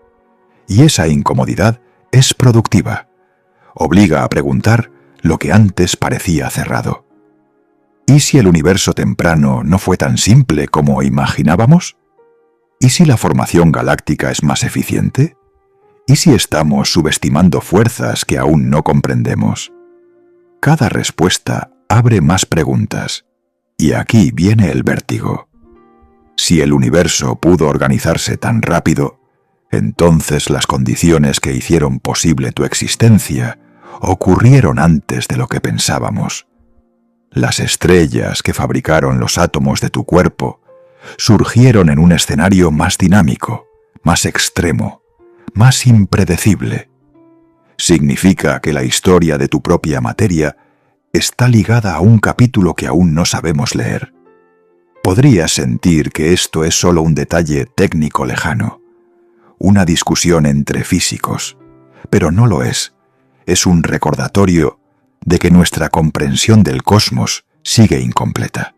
Y esa incomodidad es productiva. Obliga a preguntar lo que antes parecía cerrado. ¿Y si el universo temprano no fue tan simple como imaginábamos? ¿Y si la formación galáctica es más eficiente? ¿Y si estamos subestimando fuerzas que aún no comprendemos? Cada respuesta abre más preguntas, y aquí viene el vértigo. Si el universo pudo organizarse tan rápido, entonces las condiciones que hicieron posible tu existencia ocurrieron antes de lo que pensábamos. Las estrellas que fabricaron los átomos de tu cuerpo surgieron en un escenario más dinámico, más extremo, más impredecible. Significa que la historia de tu propia materia está ligada a un capítulo que aún no sabemos leer. Podrías sentir que esto es solo un detalle técnico lejano, una discusión entre físicos, pero no lo es. Es un recordatorio de que nuestra comprensión del cosmos sigue incompleta,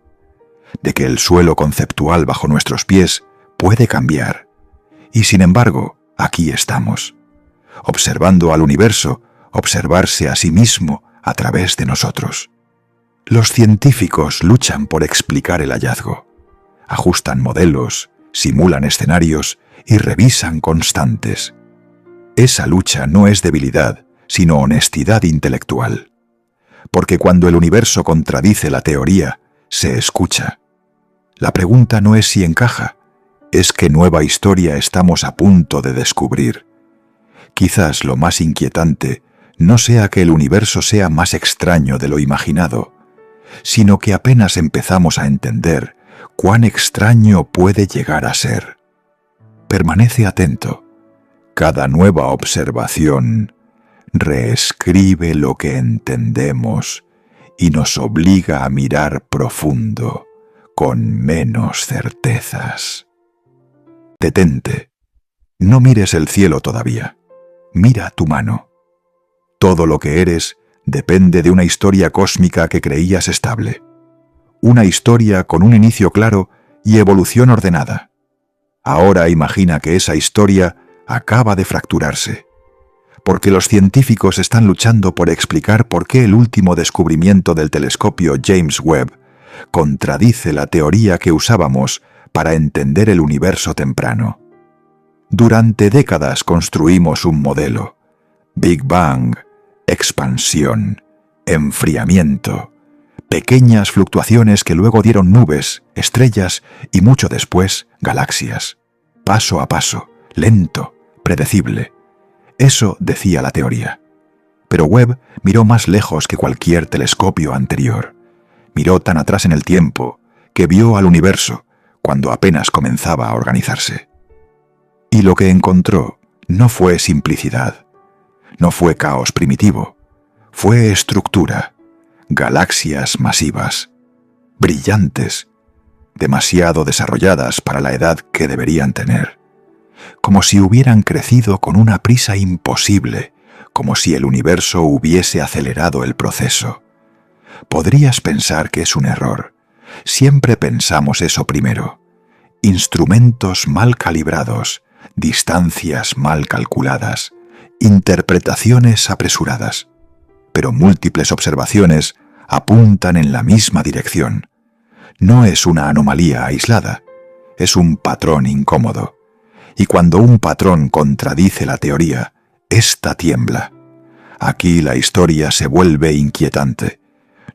de que el suelo conceptual bajo nuestros pies puede cambiar, y sin embargo, aquí estamos, observando al universo observarse a sí mismo a través de nosotros. Los científicos luchan por explicar el hallazgo, ajustan modelos, simulan escenarios y revisan constantes. Esa lucha no es debilidad, sino honestidad intelectual. Porque cuando el universo contradice la teoría, se escucha. La pregunta no es si encaja, es qué nueva historia estamos a punto de descubrir. Quizás lo más inquietante no sea que el universo sea más extraño de lo imaginado, sino que apenas empezamos a entender cuán extraño puede llegar a ser. Permanece atento. Cada nueva observación reescribe lo que entendemos y nos obliga a mirar profundo, con menos certezas. Detente. No mires el cielo todavía. Mira tu mano. Todo lo que eres depende de una historia cósmica que creías estable. Una historia con un inicio claro y evolución ordenada. Ahora imagina que esa historia acaba de fracturarse, porque los científicos están luchando por explicar por qué el último descubrimiento del telescopio James Webb contradice la teoría que usábamos para entender el universo temprano. Durante décadas construimos un modelo: Big Bang, expansión, enfriamiento, pequeñas fluctuaciones que luego dieron nubes, estrellas y mucho después galaxias. Paso a paso, lento, predecible. Eso decía la teoría. Pero Webb miró más lejos que cualquier telescopio anterior. Miró tan atrás en el tiempo que vio al universo cuando apenas comenzaba a organizarse. Y lo que encontró no fue simplicidad, no fue caos primitivo, fue estructura, galaxias masivas, brillantes, demasiado desarrolladas para la edad que deberían tener, como si hubieran crecido con una prisa imposible, como si el universo hubiese acelerado el proceso. Podrías pensar que es un error. Siempre pensamos eso primero. Instrumentos mal calibrados, distancias mal calculadas, interpretaciones apresuradas. Pero múltiples observaciones apuntan en la misma dirección. no es una anomalía aislada, es un patrón incómodo. Y cuando un patrón contradice la teoría, ésta tiembla. Aquí la historia se vuelve inquietante.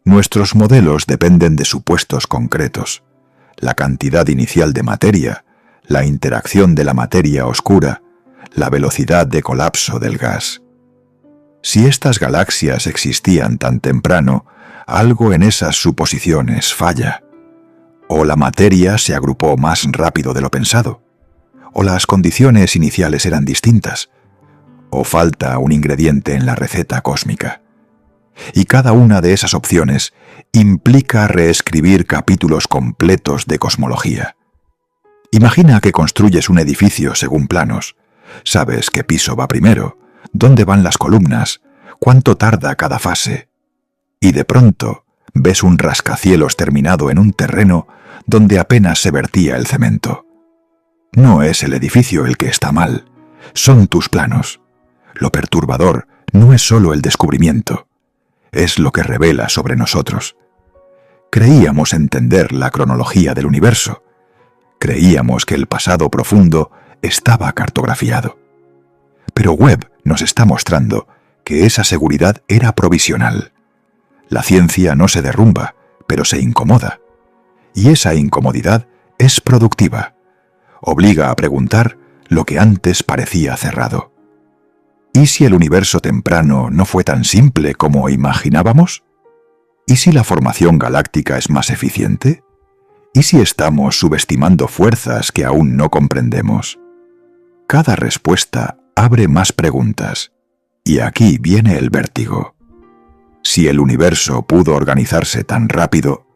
Nuestros modelos dependen de supuestos concretos. La cantidad inicial de materia, la interacción de la materia oscura, la velocidad de colapso del gas. Si estas galaxias existían tan temprano, algo en esas suposiciones falla. O la materia se agrupó más rápido de lo pensado, o las condiciones iniciales eran distintas, o falta un ingrediente en la receta cósmica. Y cada una de esas opciones implica reescribir capítulos completos de cosmología. Imagina que construyes un edificio según planos. Sabes qué piso va primero, dónde van las columnas, cuánto tarda cada fase. Y de pronto ves un rascacielos terminado en un terreno donde apenas se vertía el cemento. No es el edificio el que está mal, son tus planos. Lo perturbador no es solo el descubrimiento, es lo que revela sobre nosotros. Creíamos entender la cronología del universo. Creíamos que el pasado profundo estaba cartografiado. Pero Webb nos está mostrando que esa seguridad era provisional. La ciencia no se derrumba, pero se incomoda. Y esa incomodidad es productiva. Obliga a preguntar lo que antes parecía cerrado. ¿Y si el universo temprano no fue tan simple como imaginábamos? ¿Y si la formación galáctica es más eficiente? ¿Y si estamos subestimando fuerzas que aún no comprendemos? Cada respuesta abre más preguntas, y aquí viene el vértigo. Si el universo pudo organizarse tan rápido,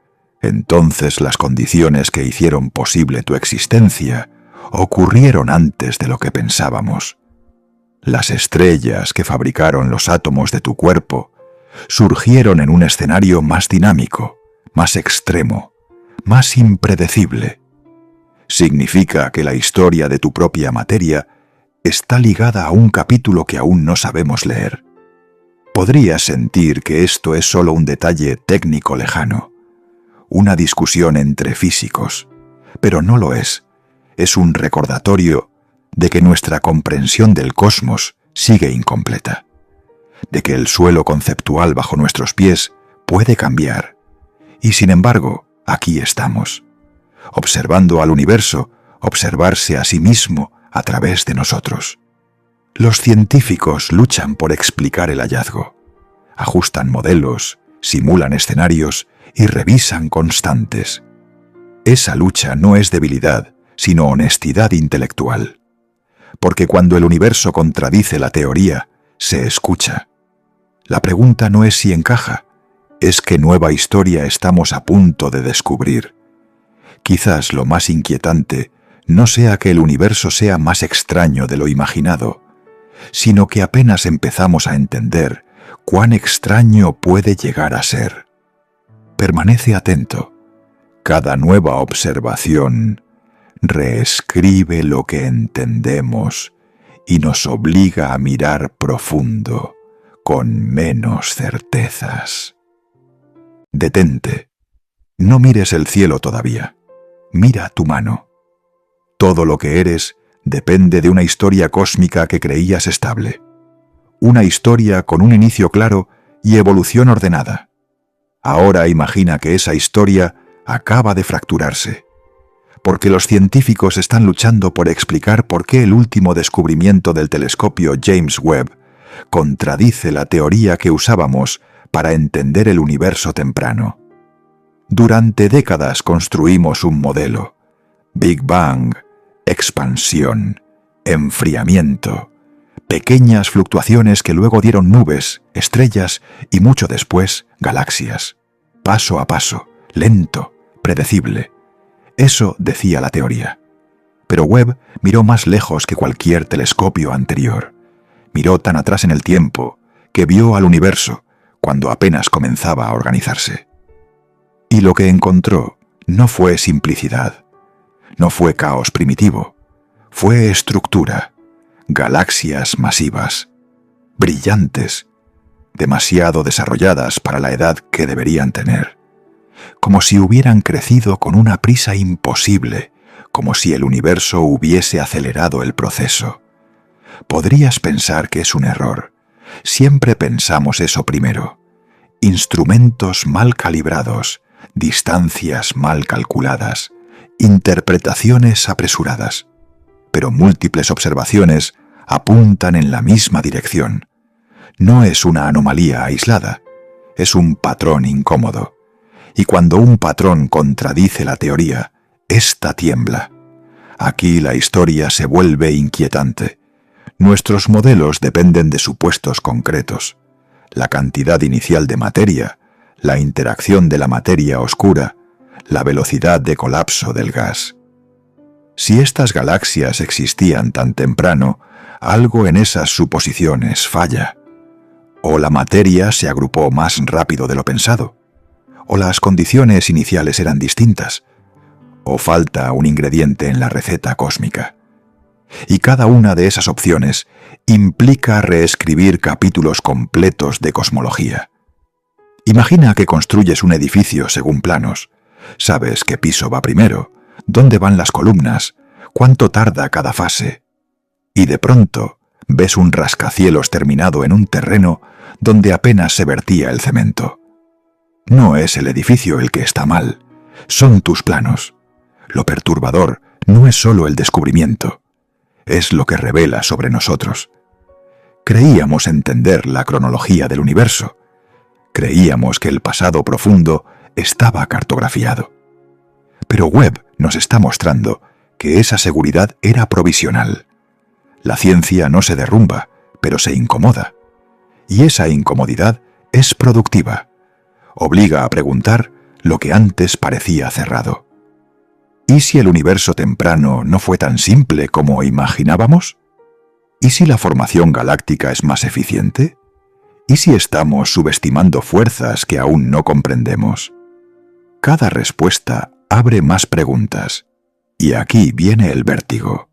entonces las condiciones que hicieron posible tu existencia ocurrieron antes de lo que pensábamos. Las estrellas que fabricaron los átomos de tu cuerpo surgieron en un escenario más dinámico, más extremo, más impredecible. Significa que la historia de tu propia materia está ligada a un capítulo que aún no sabemos leer. Podrías sentir que esto es solo un detalle técnico lejano, una discusión entre físicos, pero no lo es. Es un recordatorio de que nuestra comprensión del cosmos sigue incompleta, de que el suelo conceptual bajo nuestros pies puede cambiar, y sin embargo, aquí estamos, observando al universo observarse a sí mismo a través de nosotros. Los científicos luchan por explicar el hallazgo, ajustan modelos, simulan escenarios y revisan constantes. Esa lucha no es debilidad, sino honestidad intelectual. Porque cuando el universo contradice la teoría, se escucha. La pregunta no es si encaja, es qué nueva historia estamos a punto de descubrir. Quizás lo más inquietante no sea que el universo sea más extraño de lo imaginado, sino que apenas empezamos a entender cuán extraño puede llegar a ser. Permanece atento. Cada nueva observación reescribe lo que entendemos y nos obliga a mirar profundo, con menos certezas. Detente. No mires el cielo todavía. Mira tu mano. Todo lo que eres depende de una historia cósmica que creías estable. Una historia con un inicio claro y evolución ordenada. Ahora imagina que esa historia acaba de fracturarse, porque los científicos están luchando por explicar por qué el último descubrimiento del telescopio James Webb contradice la teoría que usábamos para entender el universo temprano. Durante décadas construimos un modelo: Big Bang, expansión, enfriamiento, pequeñas fluctuaciones que luego dieron nubes, estrellas y mucho después galaxias. Paso a paso, lento, predecible. Eso decía la teoría. Pero Webb miró más lejos que cualquier telescopio anterior. Miró tan atrás en el tiempo que vio al universo cuando apenas comenzaba a organizarse. Y lo que encontró no fue simplicidad, no fue caos primitivo, fue estructura, galaxias masivas, brillantes, demasiado desarrolladas para la edad que deberían tener, como si hubieran crecido con una prisa imposible, como si el universo hubiese acelerado el proceso. Podrías pensar que es un error. Siempre pensamos eso primero. Instrumentos mal calibrados, distancias mal calculadas, interpretaciones apresuradas. Pero múltiples observaciones apuntan en la misma dirección. No es una anomalía aislada, es un patrón incómodo. Y cuando un patrón contradice la teoría, ésta tiembla. Aquí la historia se vuelve inquietante. Nuestros modelos dependen de supuestos concretos. La cantidad inicial de materia, la interacción de la materia oscura, la velocidad de colapso del gas. Si estas galaxias existían tan temprano, algo en esas suposiciones falla. O la materia se agrupó más rápido de lo pensado, o las condiciones iniciales eran distintas, o falta un ingrediente en la receta cósmica. Y cada una de esas opciones implica reescribir capítulos completos de cosmología. Imagina que construyes un edificio según planos. Sabes qué piso va primero, dónde van las columnas, cuánto tarda cada fase. Y de pronto ves un rascacielos terminado en un terreno donde apenas se vertía el cemento. No es el edificio el que está mal, son tus planos. Lo perturbador no es solo el descubrimiento, es lo que revela sobre nosotros. Creíamos entender la cronología del universo. Creíamos que el pasado profundo estaba cartografiado. Pero Webb nos está mostrando que esa seguridad era provisional. La ciencia no se derrumba, pero se incomoda. Y esa incomodidad es productiva. Obliga a preguntar lo que antes parecía cerrado. ¿Y si el universo temprano no fue tan simple como imaginábamos? ¿Y si la formación galáctica es más eficiente? ¿Y si estamos subestimando fuerzas que aún no comprendemos? Cada respuesta abre más preguntas, y aquí viene el vértigo.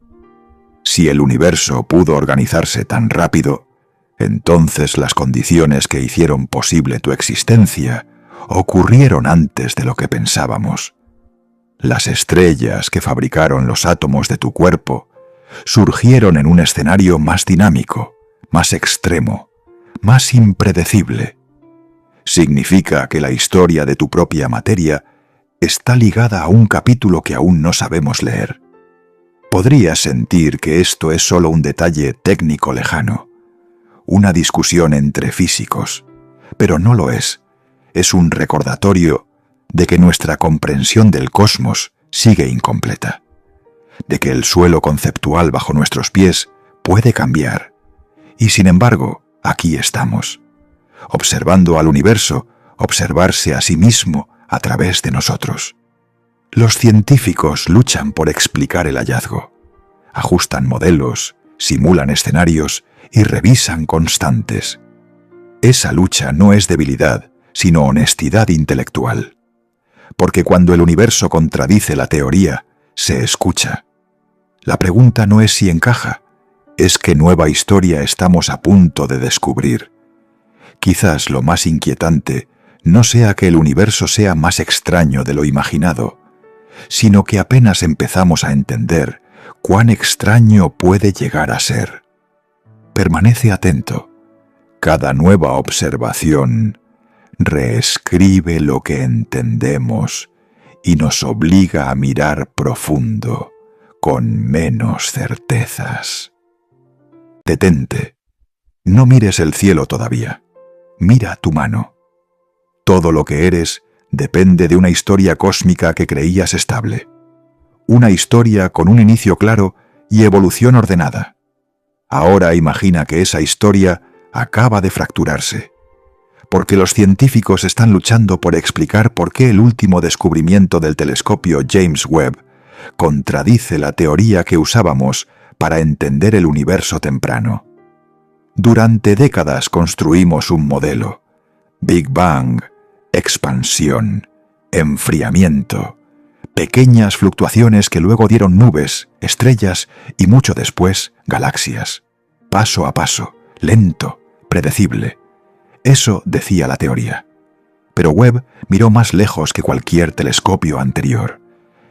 Si el universo pudo organizarse tan rápido, entonces las condiciones que hicieron posible tu existencia ocurrieron antes de lo que pensábamos. Las estrellas que fabricaron los átomos de tu cuerpo surgieron en un escenario más dinámico, más extremo, más impredecible. Significa que la historia de tu propia materia está ligada a un capítulo que aún no sabemos leer. Podrías sentir que esto es solo un detalle técnico lejano, una discusión entre físicos, pero no lo es. Es un recordatorio de que nuestra comprensión del cosmos sigue incompleta, de que el suelo conceptual bajo nuestros pies puede cambiar, y sin embargo, aquí estamos, observando al universo observarse a sí mismo a través de nosotros. Los científicos luchan por explicar el hallazgo, ajustan modelos, simulan escenarios y revisan constantes. Esa lucha no es debilidad, sino honestidad intelectual. Porque cuando el universo contradice la teoría, se escucha. La pregunta no es si encaja, es qué nueva historia estamos a punto de descubrir. Quizás lo más inquietante no sea que el universo sea más extraño de lo imaginado, sino que apenas empezamos a entender cuán extraño puede llegar a ser. Permanece atento. Cada nueva observación reescribe lo que entendemos y nos obliga a mirar profundo, con menos certezas. Detente. No mires el cielo todavía. Mira tu mano. Todo lo que eres depende de una historia cósmica que creías estable. Una historia con un inicio claro y evolución ordenada. Ahora imagina que esa historia acaba de fracturarse, porque los científicos están luchando por explicar por qué el último descubrimiento del telescopio James Webb contradice la teoría que usábamos para entender el universo temprano. Durante décadas construimos un modelo: Big Bang, expansión, enfriamiento, pequeñas fluctuaciones que luego dieron nubes, estrellas y mucho después galaxias. Paso a paso, lento, predecible. Eso decía la teoría. Pero Webb miró más lejos que cualquier telescopio anterior.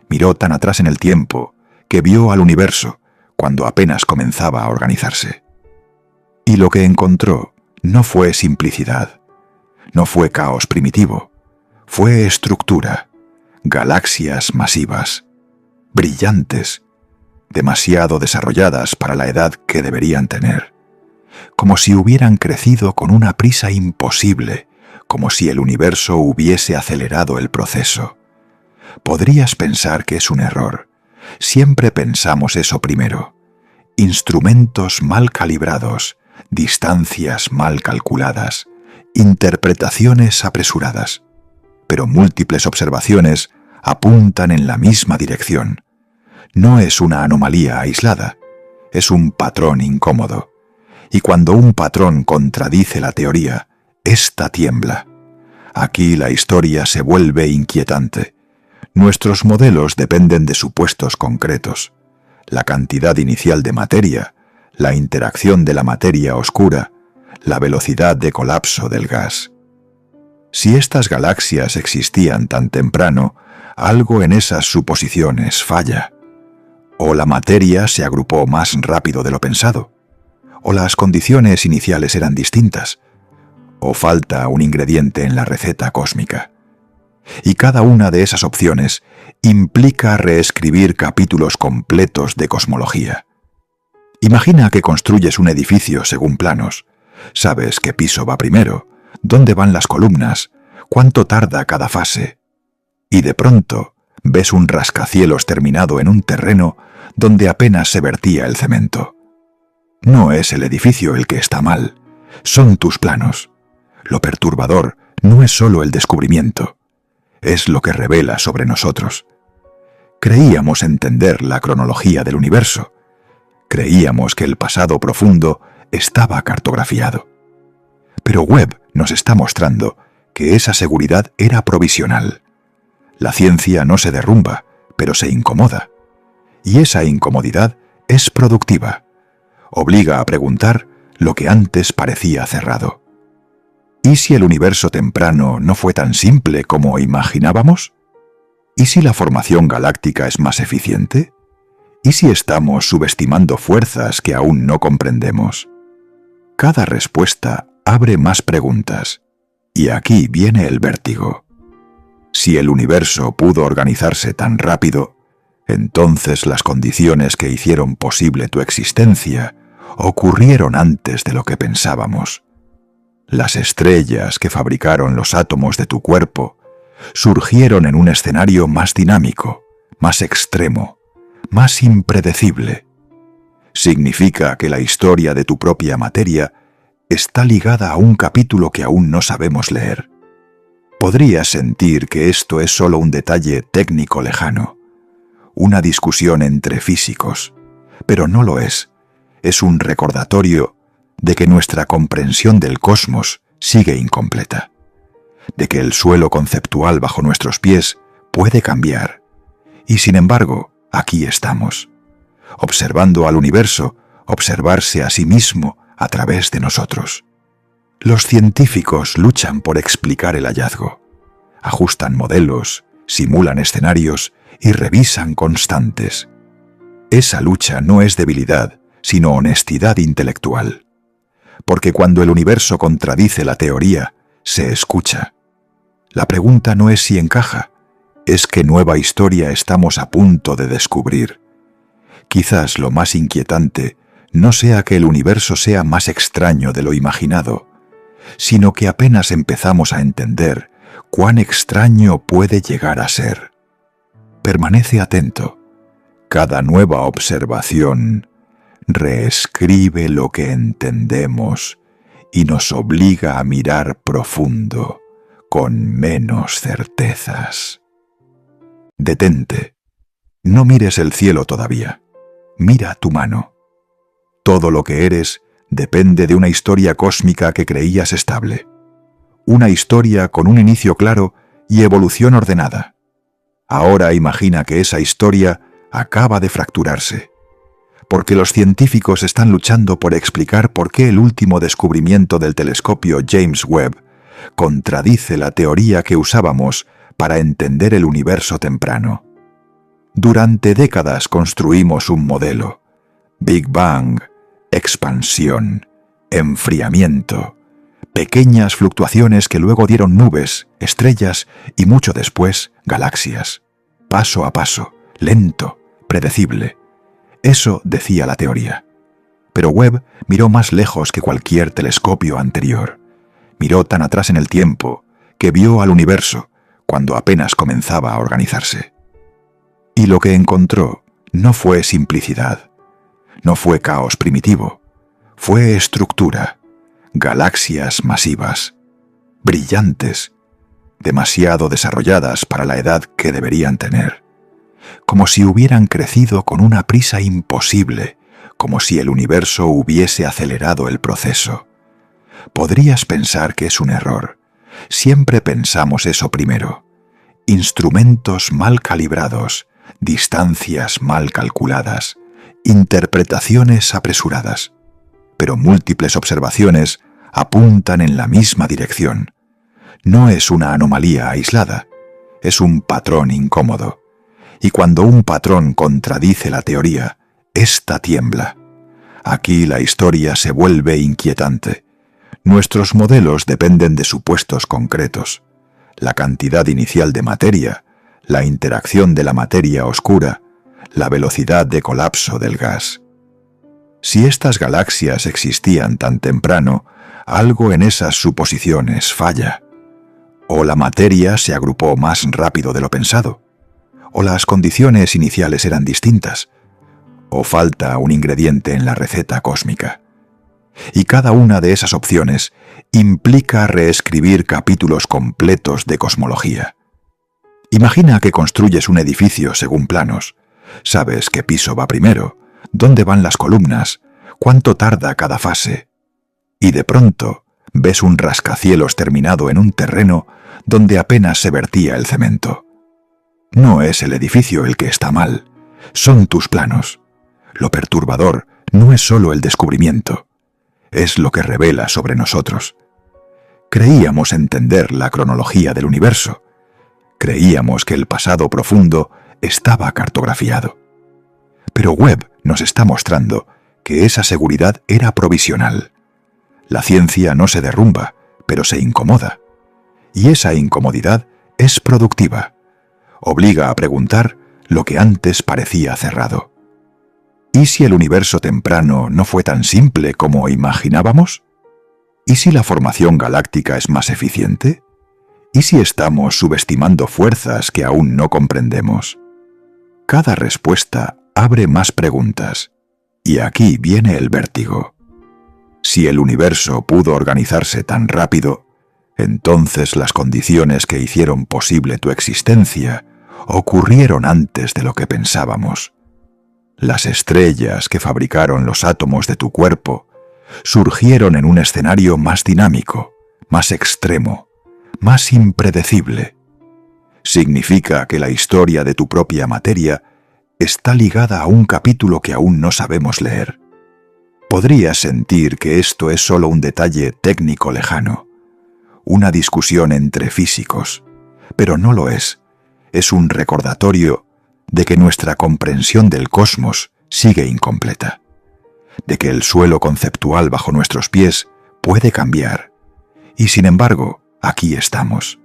Miró tan atrás en el tiempo que vio al universo cuando apenas comenzaba a organizarse. Y lo que encontró no fue simplicidad, no fue caos primitivo, fue estructura, galaxias masivas, brillantes, demasiado desarrolladas para la edad que deberían tener, como si hubieran crecido con una prisa imposible, como si el universo hubiese acelerado el proceso. Podrías pensar que es un error. Siempre pensamos eso primero. Instrumentos mal calibrados, distancias mal calculadas, interpretaciones apresuradas. Pero múltiples observaciones apuntan en la misma dirección. No es una anomalía aislada, es un patrón incómodo. Y cuando un patrón contradice la teoría, ésta tiembla. Aquí la historia se vuelve inquietante. Nuestros modelos dependen de supuestos concretos. La cantidad inicial de materia, la interacción de la materia oscura, la velocidad de colapso del gas. Si estas galaxias existían tan temprano, algo en esas suposiciones falla. O la materia se agrupó más rápido de lo pensado, o las condiciones iniciales eran distintas, o falta un ingrediente en la receta cósmica. Y cada una de esas opciones implica reescribir capítulos completos de cosmología. Imagina que construyes un edificio según planos. Sabes qué piso va primero, dónde van las columnas, cuánto tarda cada fase. Y de pronto ves un rascacielos terminado en un terreno donde apenas se vertía el cemento. No es el edificio el que está mal, son tus planos. Lo perturbador no es solo el descubrimiento, es lo que revela sobre nosotros. Creíamos entender la cronología del universo. Creíamos que el pasado profundo estaba cartografiado. Pero Webb nos está mostrando que esa seguridad era provisional. La ciencia no se derrumba, pero se incomoda. Y esa incomodidad es productiva. Obliga a preguntar lo que antes parecía cerrado. ¿Y si el universo temprano no fue tan simple como imaginábamos? ¿Y si la formación galáctica es más eficiente? ¿Y si estamos subestimando fuerzas que aún no comprendemos? Cada respuesta abre más preguntas, y aquí viene el vértigo. Si el universo pudo organizarse tan rápido, entonces las condiciones que hicieron posible tu existencia ocurrieron antes de lo que pensábamos. Las estrellas que fabricaron los átomos de tu cuerpo surgieron en un escenario más dinámico, más extremo, más impredecible. Significa que la historia de tu propia materia está ligada a un capítulo que aún no sabemos leer. Podrías sentir que esto es solo un detalle técnico lejano, una discusión entre físicos, pero no lo es. Es un recordatorio de que nuestra comprensión del cosmos sigue incompleta, de que el suelo conceptual bajo nuestros pies puede cambiar, y sin embargo, aquí estamos, observando al universo observarse a sí mismo a través de nosotros. Los científicos luchan por explicar el hallazgo, ajustan modelos, simulan escenarios y revisan constantes. Esa lucha no es debilidad, sino honestidad intelectual. Porque cuando el universo contradice la teoría, se escucha. La pregunta no es si encaja, es qué nueva historia estamos a punto de descubrir. Quizás lo más inquietante no sea que el universo sea más extraño de lo imaginado, sino que apenas empezamos a entender cuán extraño puede llegar a ser. Permanece atento. Cada nueva observación reescribe lo que entendemos y nos obliga a mirar profundo, con menos certezas. Detente. No mires el cielo todavía. Mira tu mano. Todo lo que eres depende de una historia cósmica que creías estable. Una historia con un inicio claro y evolución ordenada. Ahora imagina que esa historia acaba de fracturarse, porque los científicos están luchando por explicar por qué el último descubrimiento del telescopio James Webb contradice la teoría que usábamos para entender el universo temprano. Durante décadas construimos un modelo: Big Bang, expansión, enfriamiento, pequeñas fluctuaciones que luego dieron nubes, estrellas y mucho después galaxias. Paso a paso, lento, predecible. Eso decía la teoría. Pero Webb miró más lejos que cualquier telescopio anterior. Miró tan atrás en el tiempo que vio al universo cuando apenas comenzaba a organizarse. Y lo que encontró no fue simplicidad, no fue caos primitivo, fue estructura, galaxias masivas, brillantes, demasiado desarrolladas para la edad que deberían tener, como si hubieran crecido con una prisa imposible, como si el universo hubiese acelerado el proceso. Podrías pensar que es un error. Siempre pensamos eso primero. Instrumentos mal calibrados, distancias mal calculadas, interpretaciones apresuradas. Pero múltiples observaciones apuntan en la misma dirección. No es una anomalía aislada, es un patrón incómodo. Y cuando un patrón contradice la teoría, ésta tiembla. Aquí la historia se vuelve inquietante. Nuestros modelos dependen de supuestos concretos: la cantidad inicial de materia, la interacción de la materia oscura, la velocidad de colapso del gas. Si estas galaxias existían tan temprano, algo en esas suposiciones falla. O la materia se agrupó más rápido de lo pensado, o las condiciones iniciales eran distintas, o falta un ingrediente en la receta cósmica. Y cada una de esas opciones implica reescribir capítulos completos de cosmología. Imagina que construyes un edificio según planos. Sabes qué piso va primero, dónde van las columnas, cuánto tarda cada fase. Y de pronto ves un rascacielos terminado en un terreno donde apenas se vertía el cemento. No es el edificio el que está mal, son tus planos. Lo perturbador no es solo el descubrimiento, es lo que revela sobre nosotros. Creíamos entender la cronología del universo. Creíamos que el pasado profundo estaba cartografiado. Pero Webb nos está mostrando que esa seguridad era provisional. La ciencia no se derrumba, pero se incomoda. Y esa incomodidad es productiva. Obliga a preguntar lo que antes parecía cerrado. ¿Y si el universo temprano no fue tan simple como imaginábamos? ¿Y si la formación galáctica es más eficiente? ¿Y si estamos subestimando fuerzas que aún no comprendemos? Cada respuesta abre más preguntas, y aquí viene el vértigo. Si el universo pudo organizarse tan rápido, entonces las condiciones que hicieron posible tu existencia ocurrieron antes de lo que pensábamos. Las estrellas que fabricaron los átomos de tu cuerpo surgieron en un escenario más dinámico, más extremo, más impredecible. Significa que la historia de tu propia materia está ligada a un capítulo que aún no sabemos leer. Podrías sentir que esto es solo un detalle técnico lejano, una discusión entre físicos, pero no lo es. Es un recordatorio de que nuestra comprensión del cosmos sigue incompleta, de que el suelo conceptual bajo nuestros pies puede cambiar, y sin embargo, aquí estamos,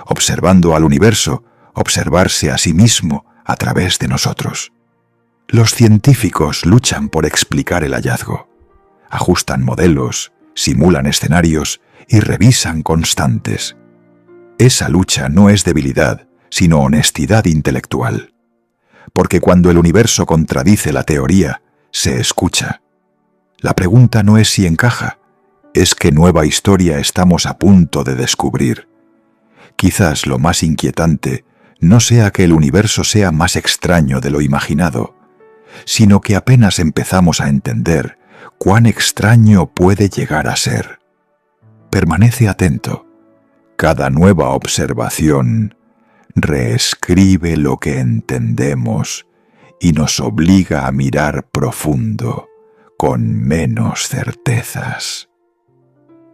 observando al universo observarse a sí mismo a través de nosotros. Los científicos luchan por explicar el hallazgo, ajustan modelos, simulan escenarios y revisan constantes. Esa lucha no es debilidad, sino honestidad intelectual. Porque cuando el universo contradice la teoría, se escucha. La pregunta no es si encaja, es qué nueva historia estamos a punto de descubrir. Quizás lo más inquietante no sea que el universo sea más extraño de lo imaginado, sino que apenas empezamos a entender cuán extraño puede llegar a ser. Permanece atento. Cada nueva observación reescribe lo que entendemos y nos obliga a mirar profundo, con menos certezas.